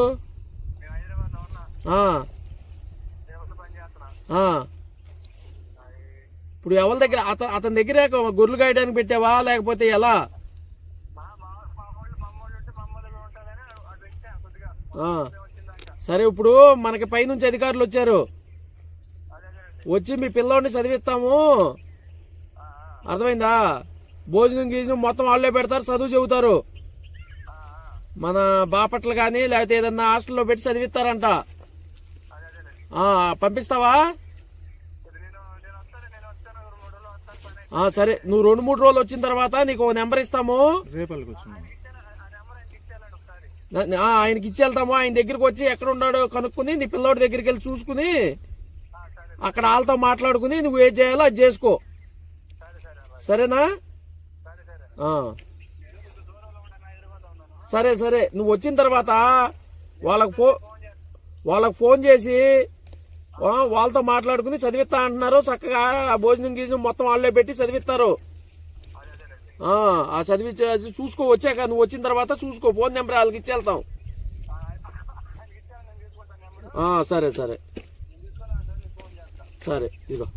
ఇప్పుడు ఎవరి దగ్గర అతని దగ్గర గొర్రెలు కాయడానికి పెట్టావా లేకపోతే ఎలా? సరే, ఇప్పుడు మనకి పైనుంచి అధికారులు వచ్చారు, వచ్చి మీ పిల్లోడిని చదివిస్తాము, అర్థమైందా? భోజనం గీజనం మొత్తం వాళ్ళే పెడతారు, చదువు చెబుతారు. మన బాపట్ల కానీ లేకపోతే ఏదన్నా హాస్టల్లో పెట్టి చదివిస్తారంట. పంపిస్తావా? సరే, నువ్వు 2-3 రోజులు వచ్చిన తర్వాత నీకు ఒక నెంబర్ ఇస్తాము, ఆయనకి ఇచ్చి వెళ్తాము. ఆయన దగ్గరికి వచ్చి ఎక్కడ ఉన్నాడో కనుక్కుని నీ పిల్లోడి దగ్గరికి వెళ్ళి చూసుకుని అక్కడ వాళ్ళతో మాట్లాడుకుని నువ్వు ఏం చేయాలో అది చేసుకో, సరేనా? సరే సరే, నువ్వు వచ్చిన తర్వాత వాళ్ళకు ఫోన్ చేసి వాళ్ళతో మాట్లాడుకుని చదివిస్తా అంటున్నారు. చక్కగా ఆ భోజనం గీజనం మొత్తం వాళ్ళే పెట్టి చదివిస్తారు. ఆ చదివి చూసుకో, వచ్చాక నువ్వు వచ్చిన తర్వాత చూసుకో, ఫోన్ నెంబర్ వాళ్ళకి ఇచ్చి వెళ్తాం. సరే సరే సరే, ఇదిగో.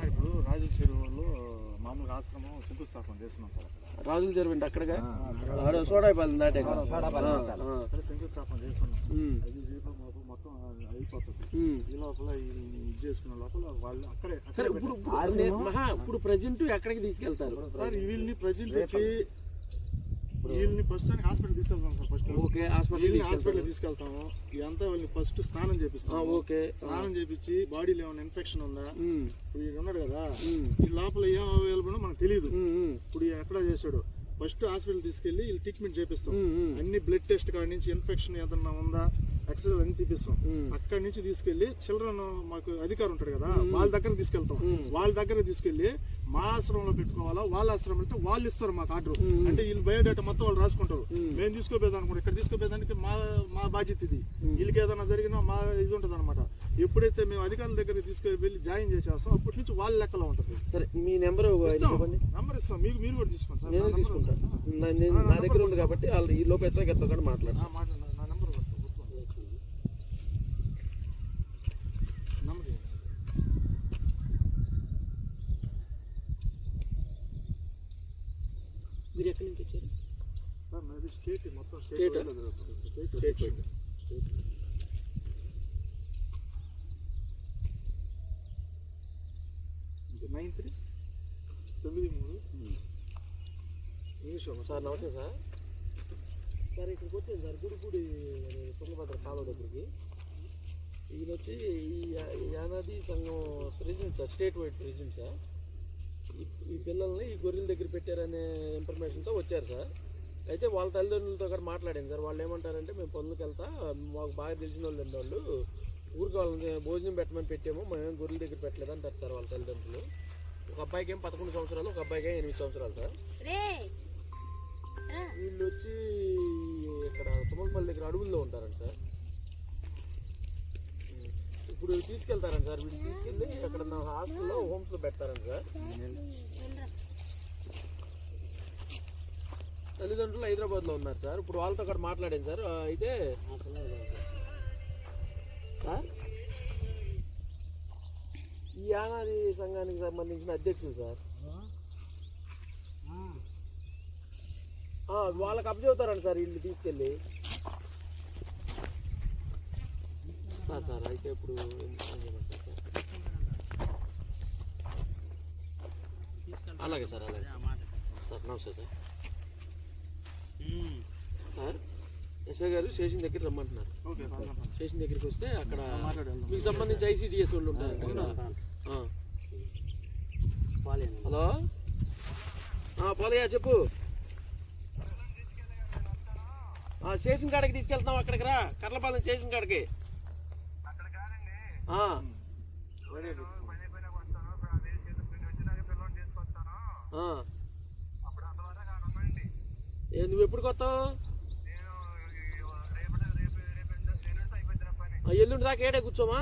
ఇప్పుడు రాజుల చెరువులో మామూలుగా ఆశ్రమం శంకుస్థాపన చేస్తున్నాం సార్. రాజుల చెరువు అంటే అక్కడగా సోడాయిపాలెం దాటే శంకుస్థాపన చేస్తున్నాం. అది రేపు మాకు మొత్తం అయిపోతుంది. ఈ లోపల ఇది చేసుకున్న లోపల వాళ్ళు అక్కడే. సరే, ఇప్పుడు ప్రజెంట్ ఎక్కడికి తీసుకెళ్తారు సార్? వీళ్ళని ప్రజెంట్ వచ్చి వీళ్ళని ప్రస్తుతానికి హాస్పిటల్ తీసుకెళ్తాం సార్. ఫస్ట్ హాస్పిటల్ తీసుకెళ్తాము. ఇదంతా వాళ్ళని ఫస్ట్ స్నానం చేపిస్తాం. ఓకే, స్నానం చేపించి బాడీలో ఏమైనా ఇన్ఫెక్షన్ ఉందా, ఇప్పుడు ఇది ఉన్నాడు కదా, ఈ లోపల ఏం అవైలబుల్ మనకు తెలియదు. ఇప్పుడు ఎక్కడ చేశాడు, ఫస్ట్ హాస్పిటల్ తీసుకెళ్లి వీళ్ళు ట్రీట్మెంట్ చేపిస్తాం. అన్ని బ్లడ్ టెస్ట్ కాడి నుంచి ఇన్ఫెక్షన్ ఏదన్నా ఉందా, ఎక్స్రే అన్ని తీపిస్తాం. అక్కడి నుంచి తీసుకెళ్లి చిల్డ్రన్ మాకు అధికారం ఉంటాడు కదా, వాళ్ళ దగ్గర తీసుకెళ్తాం. వాళ్ళ దగ్గర తీసుకెళ్లి మా ఆశ్రమంలో పెట్టుకోవాలా, వాళ్ళ ఆశ్రమం అంటే వాళ్ళు ఇస్తారు మాకు ఆర్డర్. అంటే వీళ్ళు బయోడేటా మొత్తం వాళ్ళు రాసుకుంటారు. మేము తీసుకోపోయేదానికి ఇక్కడ తీసుకోపోయేదానికి మా బాధ్యత ఇది. వీళ్ళకి ఏదైనా జరిగినా మా ఇది ఉంటుంది అనమాట. ఎప్పుడైతే మేము అధికారుల దగ్గర తీసుకెళ్ళి జాయిన్ చేసేస్తాం అప్పటి నుంచి వాళ్ళ లెక్కలో ఉంటుంది. సరే, మీ నెంబర్ నంబర్ ఇస్తాం, మీరు కూడా తీసుకోండి సార్. నేను తీసుకుంటాను, నా దగ్గర ఉంది కాబట్టి వాళ్ళు ఈ లోపు ఎచ్చగా మాట్లాడు. నా నెంబర్ మీరు ఎక్కడి నుంచి వచ్చారు? స్టేట్ మొత్తం స్టేట్ 93 సార్. నమస్తే సార్. సార్, ఇక్కడికి వచ్చాను సార్, గుడిపూడి తుంగభద్ర కాలువ దగ్గరికి. ఈయన వచ్చి ఈ యానాది సంఘం president sir, state wide president sir. ఈ పిల్లల్ని ఈ గొర్రెల దగ్గర పెట్టారనే ఇన్ఫర్మేషన్తో వచ్చారు సార్. అయితే వాళ్ళ తల్లిదండ్రులతో కూడా మాట్లాడాను సార్. వాళ్ళు ఏమంటారంటే, మేము పనులకు వెళ్తా, మాకు బాగా తెలిసిన వాళ్ళు ఉండేవాళ్ళు, ఊరికి వాళ్ళని భోజనం పెట్టమని పెట్టాము, మేము గొర్రెల దగ్గర పెట్టలేదు అంటారు సార్ వాళ్ళ తల్లిదండ్రులు. ఒక అబ్బాయికి ఏం 11 సంవత్సరాలు, ఒక అబ్బాయికి 8 సంవత్సరాలు సార్. వీళ్ళు వచ్చి ఇక్కడ తుమ్మలపల్లి దగ్గర అడవుల్లో ఉంటారంట సార్. ఇప్పుడు తీసుకెళ్తారంట సార్, వీళ్ళు తీసుకెళ్ళి అక్కడ నా హాస్టల్లో హోమ్స్లో పెడతారంట సార్. తల్లిదండ్రులు హైదరాబాద్లో ఉన్నారు సార్. ఇప్పుడు వాళ్ళతో అక్కడ మాట్లాడాను సార్. అయితే సార్, ఈ యానాది సంఘానికి సంబంధించిన అధ్యక్షులు సార్. వాళ్ళకి అప్పచెబుతారండి సార్ వీళ్ళు తీసుకెళ్ళి. సార్ అయితే ఇప్పుడు అలాగే సార్, అలాగే సార్. నమస్తే సార్. సార్, ఎస్ఐ గారు స్టేషన్ దగ్గర రమ్మంటున్నారు. స్టేషన్ దగ్గరికి వస్తే అక్కడ మీకు సంబంధించి ICDS వాళ్ళు ఉంటారంట కదా. హలో, పోలయ్య చెప్పు. స్టేషన్ కాడికి తీసుకెళ్తాం, అక్కడికి రా, కర్లపాలెం స్టేషన్ కాడికి. నువ్వు ఎప్పుడు కొత్తావు? ఎల్లుండి దాకా ఏడే కూర్చోమా?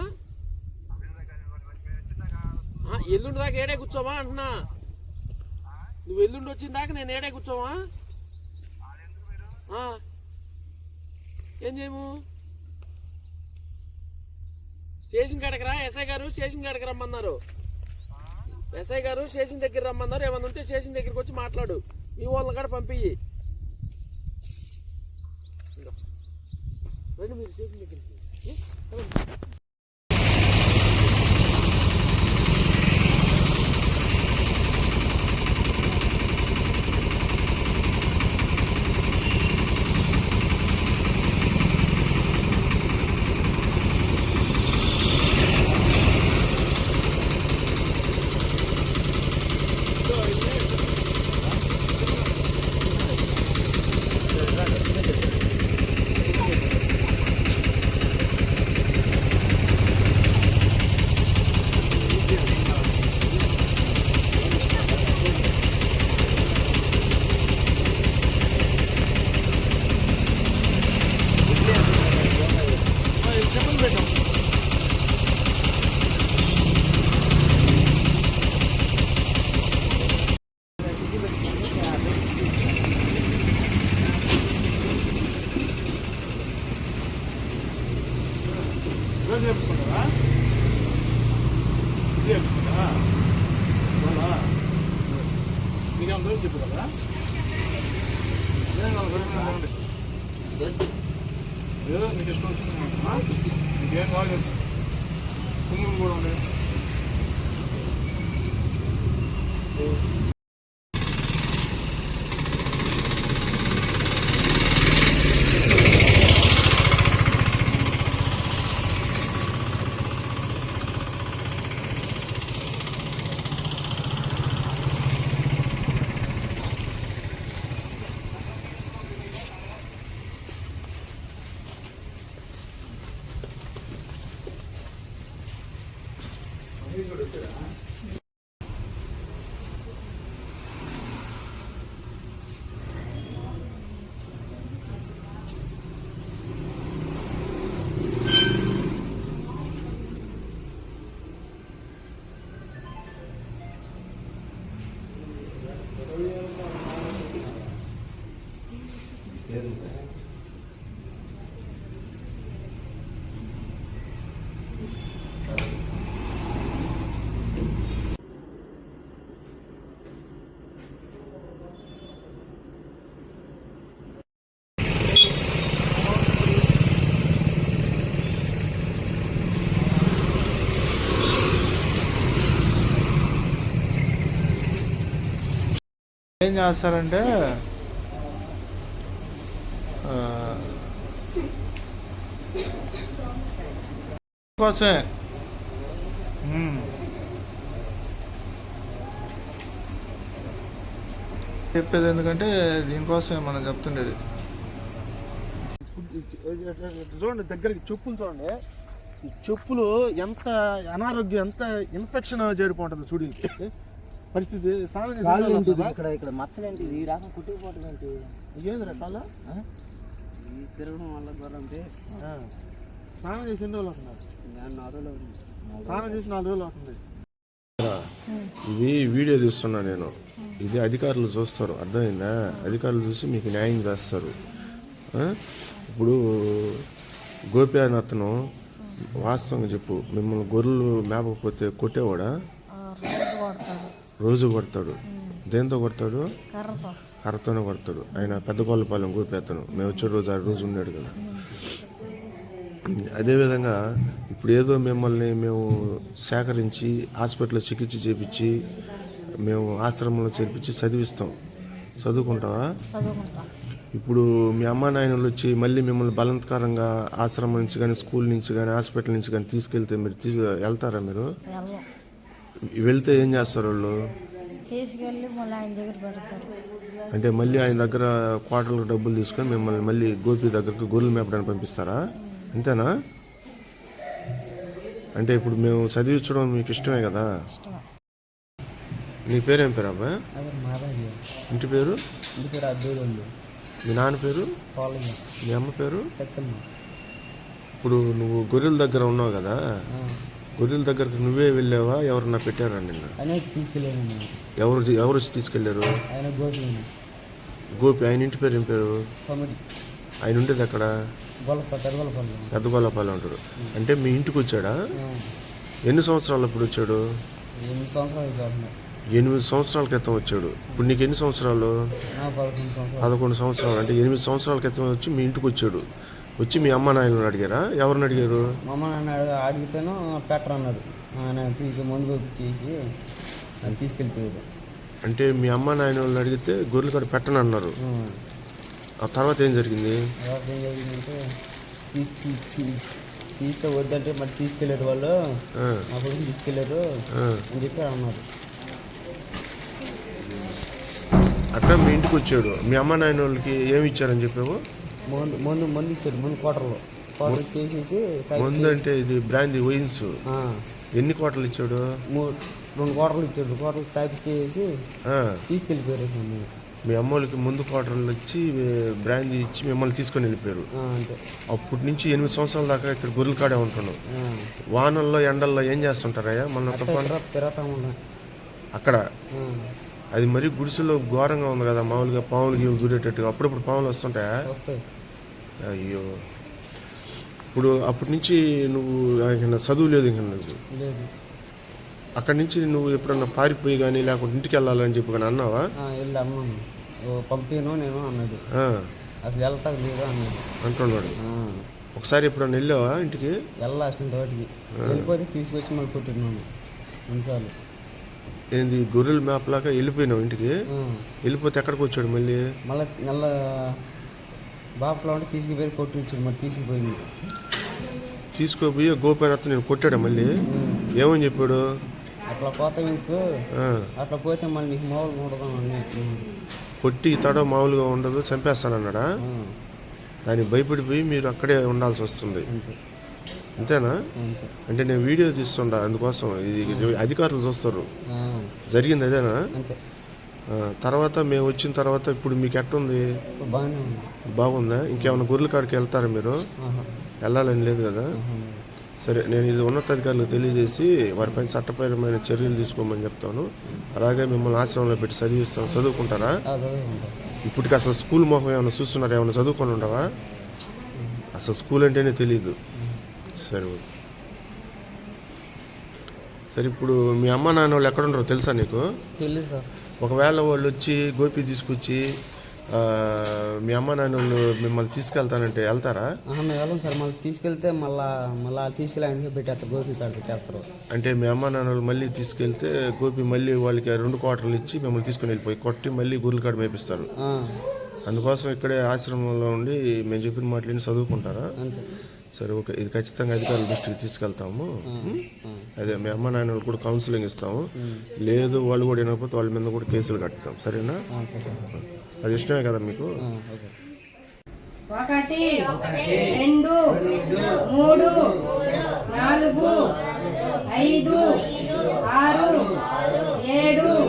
ఎల్లుండి దాకా ఏడే కూర్చోమా అంటున్నా. నువ్వు ఎల్లుండి వచ్చిన దాకా నేను ఏడే కూర్చోమా? ఏం చేయము? స్టేషన్ కాడకి రా. ఎస్ఐ గారు స్టేషన్ కాడకి రమ్మన్నారు. ఎస్ఐ గారు స్టేషన్ దగ్గర రమ్మన్నారు. ఏమన్నా ఉంటే స్టేషన్ దగ్గరికి వచ్చి మాట్లాడు. మీ వాళ్ళని కాడ పంపించి రండి మీరు స్టేషన్ దగ్గరికి. చేపించుకుంటారా? చేపించుకుంటారా? మీకేమో దూరం చెప్పు కదా. ఏదో మీకు ఇష్టం వచ్చింది. మీకేం కావాలి కుమ్ములు కూడా ఉండే. ఏం చేస్తారంటే కోసమే చెప్పేది, ఎందుకంటే దీనికోసమే మనం చెప్తుండేది. చూడండి దగ్గరికి చెప్పులు చూడండి. ఈ చెప్పులు ఎంత అనారోగ్యం, ఎంత ఇన్ఫెక్షన్ చేరిపోతుంది చూడండి పరిస్థితి. ఇక్కడ మచ్చలేంటి ఈ రకం కుట్టుకుపోవటం ఏంటి? ఏంది రకాల తిరగడం వల్ల ద్వారా అంటే స్నానం చేసి ఎన్ని రోజులు అవుతున్నారు? స్నానం చేసి 4 రోజులు అవుతుంది. ఇది వీడియో తీస్తున్నా నేను. ఇది అధికారులు చూస్తారు, అర్థమైందా? అధికారులు చూసి మీకు న్యాయం చేస్తారు. ఇప్పుడు గోపి అని అతను వాస్తవంగా చెప్పు, మిమ్మల్ని గొర్రెలు మేపకపోతే కొట్టేవాడా? రోజు కొడతాడు. దేంతో కొడతాడు? కర్రతోనే కొడతాడు. ఆయన పెద్దగొల్లపాలెం గోపి అతను. మేము వచ్చే రోజు ఆ రోజు ఉన్నాడు కదా. అదేవిధంగా ఇప్పుడు ఏదో మిమ్మల్ని మేము సేకరించి హాస్పిటల్లో చికిత్స చేపించి మేము ఆశ్రమంలో చేర్పించి చదివిస్తాం. చదువుకుంటావా? ఇప్పుడు మీ అమ్మా నాయనలు వచ్చి మళ్ళీ మిమ్మల్ని బలత్కారంగా ఆశ్రమం నుంచి కానీ స్కూల్ నుంచి కానీ హాస్పిటల్ నుంచి కానీ తీసుకెళ్తే మీరు వెళ్తారా? మీరు వెళ్తే ఏం చేస్తారు వాళ్ళు? అంటే మళ్ళీ ఆయన దగ్గర క్వార్టర్లకు డబ్బులు తీసుకొని మిమ్మల్ని మళ్ళీ గోపి దగ్గరకు గొర్రెలు మేపడానికి పంపిస్తారా? అంతేనా? అంటే ఇప్పుడు మేము చదివించడం మీకు ఇష్టమే కదా. నీ పేరేం పేరు అబ్బా? ఇంటి పేరు? మీ నాన్న పేరు? మీ అమ్మ పేరు? ఇప్పుడు నువ్వు గొర్రెల దగ్గర ఉన్నావు కదా, గొర్రెల దగ్గరకు నువ్వే వెళ్ళావా, ఎవరన్నా పెట్టారా నిన్న? అనేది తీసుకెళ్ళాను. ఎవరు వచ్చి తీసుకెళ్లారు? ఆయన గోపి. గోపి. ఆయన ఇంటి పేరు ఏం పేరు? కామెడీ. ఆయన ఉండేది అక్కడ పెద్ద గొల్లపాలెం ఉంటాడు. అంటే మీ ఇంటికి వచ్చాడా? ఎన్ని సంవత్సరాలు అప్పుడు వచ్చాడు? 8 సంవత్సరాలు. 8 సంవత్సరాల క్రితం వచ్చాడు. ఇప్పుడు నీకు ఎన్ని సంవత్సరాలు? 11 సంవత్సరాలు. అంటే 8 సంవత్సరాల క్రితం వచ్చి మీ ఇంటికి వచ్చాడు. వచ్చి మీ అమ్మ నాయనని అడిగారా? ఎవరిని అడిగారు? మా అమ్మ నాన్న అడిగితేనో పెట్టరన్నాడు. ఆయన ముందు చేసి అది తీసుకెళ్ళిపోయారు. అంటే మీ అమ్మ నాయన వాళ్ళని అడిగితే గొర్రెలు కాడ పెట్టనన్నారు. ఆ తర్వాత ఏం జరిగింది? అంటే తీస్తే వద్దంటే మరి తీసుకెళ్ళారు వాళ్ళు. అప్పుడు తీసుకెళ్ళారు అని చెప్పి అన్నారు. అట్లా మీ ఇంటికి వచ్చాడు. మీ అమ్మ నాయన వాళ్ళకి ఏమి ఇచ్చారని చెప్పావు? మందు ఇచ్చాడు. ముందు క్వార్టర్లో చేసేసి. ముందు అంటే ఇది బ్రాందీ వైన్స్. ఎన్ని క్వార్టర్లు ఇచ్చాడు? 2 క్వార్టర్లు ఇచ్చాడు. క్వార్టర్లు ప్యాక్ చేసి తీసుకెళ్ళిపోయారు. మీ అమ్మోళ్ళకి ముందు క్వార్టర్లు ఇచ్చి బ్రాందీ ఇచ్చి మిమ్మల్ని తీసుకొని వెళ్ళిపోయారు. అంతే. అప్పటి నుంచి 8 సంవత్సరాల దాకా ఇక్కడ గొర్రెల కాడే ఉంటున్నావు. వానల్లో ఎండల్లో ఏం చేస్తుంటారయ్యా? మొన్న తిరగతా ఉన్నా అక్కడ. అది మరీ గుడిసెలో ఘోరంగా ఉంది కదా, మామూలుగా పాములకి దూరేటట్టుగా. అప్పుడప్పుడు పాములు వస్తుంటాయా? అయ్యో. ఇప్పుడు అప్పటి నుంచి నువ్వు చదువు లేదు ఇంకా నువ్వు? అక్కడి నుంచి నువ్వు ఎప్పుడన్నా పారిపోయి కానీ లేకుంటే ఇంటికి వెళ్ళాలని చెప్పి కానీ అన్నావా? వెళ్ళి అన్నాను. పంపిను నేను అన్నది. అసలు వెళ్తా లేదు అన్నది అంటున్నాడు. ఒకసారి ఎప్పుడన్నా వెళ్ళావా ఇంటికి? వెళ్ళాల్సిన వాటికి వెళ్ళిపోతే తీసుకొచ్చి మళ్ళీ కొట్టినాను 2 సార్లు. ఏంది గొర్రెల మ్యాప్ లాగా వెళ్ళిపోయినావు ఇంటికి? వెళ్ళిపోతే ఎక్కడికి వచ్చాడు మళ్ళీ? మళ్ళీ నెల బాపలో ఉంటే తీసుకుపోయి కొట్టి వచ్చాడు. మరి తీసుకుపోయింది. తీసుకుపోయి గోపైనత్త నేను కొట్టాడా మళ్ళీ? ఏమని చెప్పాడు? అట్లా పోతే మీకు అట్లా పోతే మళ్ళీ నీకు మామూలుగా ఉండదు. కొట్టి తడ మామూలుగా ఉండదు, చంపేస్తానన్నాడా? దానికి భయపడిపోయి మీరు అక్కడే ఉండాల్సి వస్తుంది. అంతేనా? అంటే నేను వీడియో తీస్తుండా, అందుకోసం ఇది అధికారులు చూస్తారు. జరిగింది అదేనా? తర్వాత మేము వచ్చిన తర్వాత ఇప్పుడు మీకు ఎట్టుంది? బాగుందా? ఇంకేమైనా గొర్రెల కాడికి వెళ్తారా మీరు? వెళ్ళాలని లేదు కదా? సరే, నేను ఇది ఉన్నతాధికారులకు తెలియజేసి వారిపైన చట్టపరమైన చర్యలు తీసుకోమని చెప్తాను. అలాగే మిమ్మల్ని ఆశ్రమంలో పెట్టి చదివిస్తాను. చదువుకుంటారా? ఇప్పటికి అసలు స్కూల్ మొహం ఏమైనా చూస్తున్నారా? ఏమైనా చదువుకొని ఉండవా? అసలు స్కూల్ అంటేనే తెలియదు. సరే సరే. ఇప్పుడు మీ అమ్మ నాన్న వాళ్ళు ఎక్కడ ఉండరో తెలుసా నీకు? తెలియదు సార్. ఒకవేళ వాళ్ళు వచ్చి గోపి తీసుకొచ్చి మీ అమ్మ నాన్న వాళ్ళు మిమ్మల్ని తీసుకెళ్తానంటే వెళ్తారా? మేము వెళ్ళం సార్. మళ్ళీ తీసుకెళ్తే మళ్ళీ తీసుకెళ్ళి ఆయనకి పెట్టేస్తారు. గోపి కాడ పెట్టేస్తారు. అంటే మీ అమ్మ నాన్న వాళ్ళు మళ్ళీ తీసుకెళ్తే గోపి మళ్ళీ వాళ్ళకి 2 క్వార్టర్లు ఇచ్చి మిమ్మల్ని తీసుకుని వెళ్ళిపోయి కొట్టి మళ్ళీ గొర్రెల కాడ మేపిస్తారు. అందుకోసం ఇక్కడే ఆశ్రమంలో ఉండి మేము చెప్పిన మాటలు చదువుకుంటారా? సరే, ఓకే. ఇది ఖచ్చితంగా అధికారుల దృష్టికి తీసుకెళ్తాము. అదే మీ అమ్మ నాయన వాళ్ళు కూడా కౌన్సిలింగ్ ఇస్తాము. లేదు వాళ్ళు కూడా వినకపోతే వాళ్ళ మీద కూడా కేసులు కడతాం. సరేనా? అది ఇష్టమే కదా మీకు? 1 2 3 4 5 6 7 8 9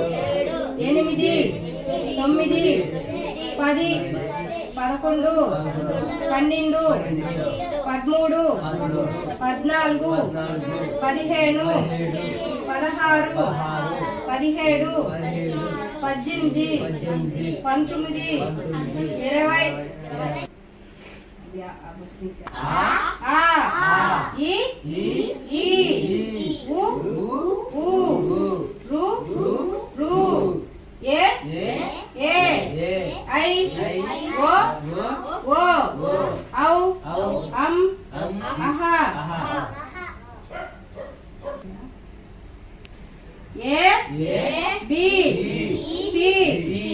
10 11 12 13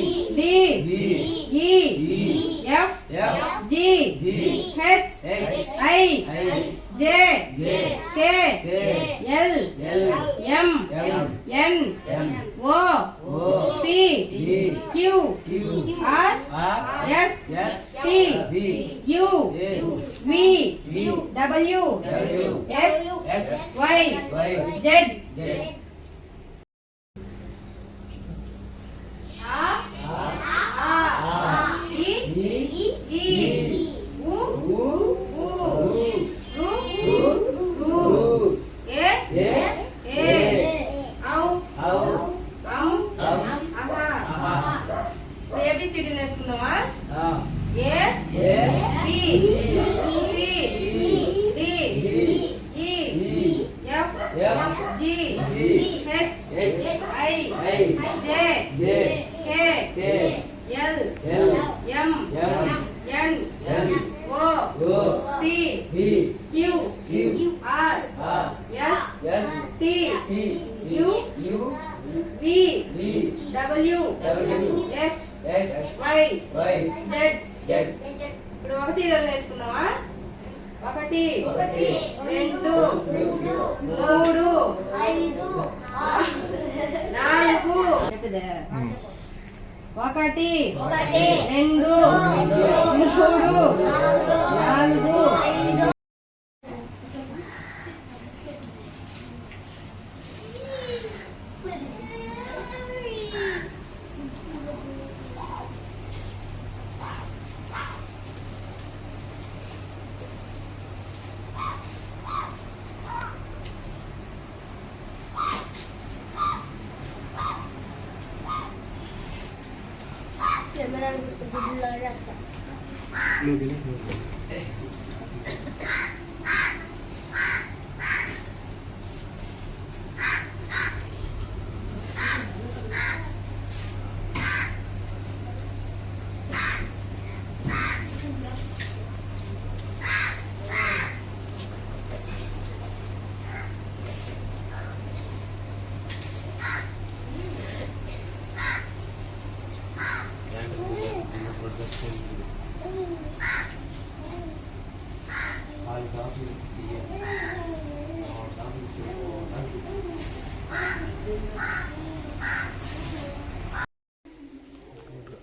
14 15 16 17 18 19 20 రు C D E F G H I J K L M N O P Q R S T U V W X Y Z. ఇప్పుడు 1 2 నేర్చుకుందామా? 1 2 3 5 4 చెప్పదే 1 2 3 4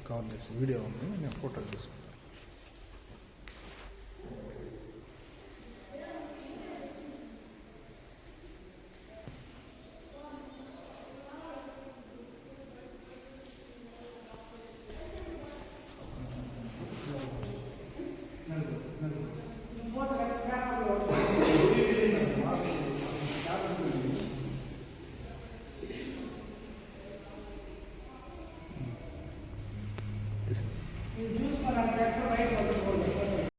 కవర్ చేసి వీడియో ఉంది, నేను ఫోటో తీసుకుంటాను.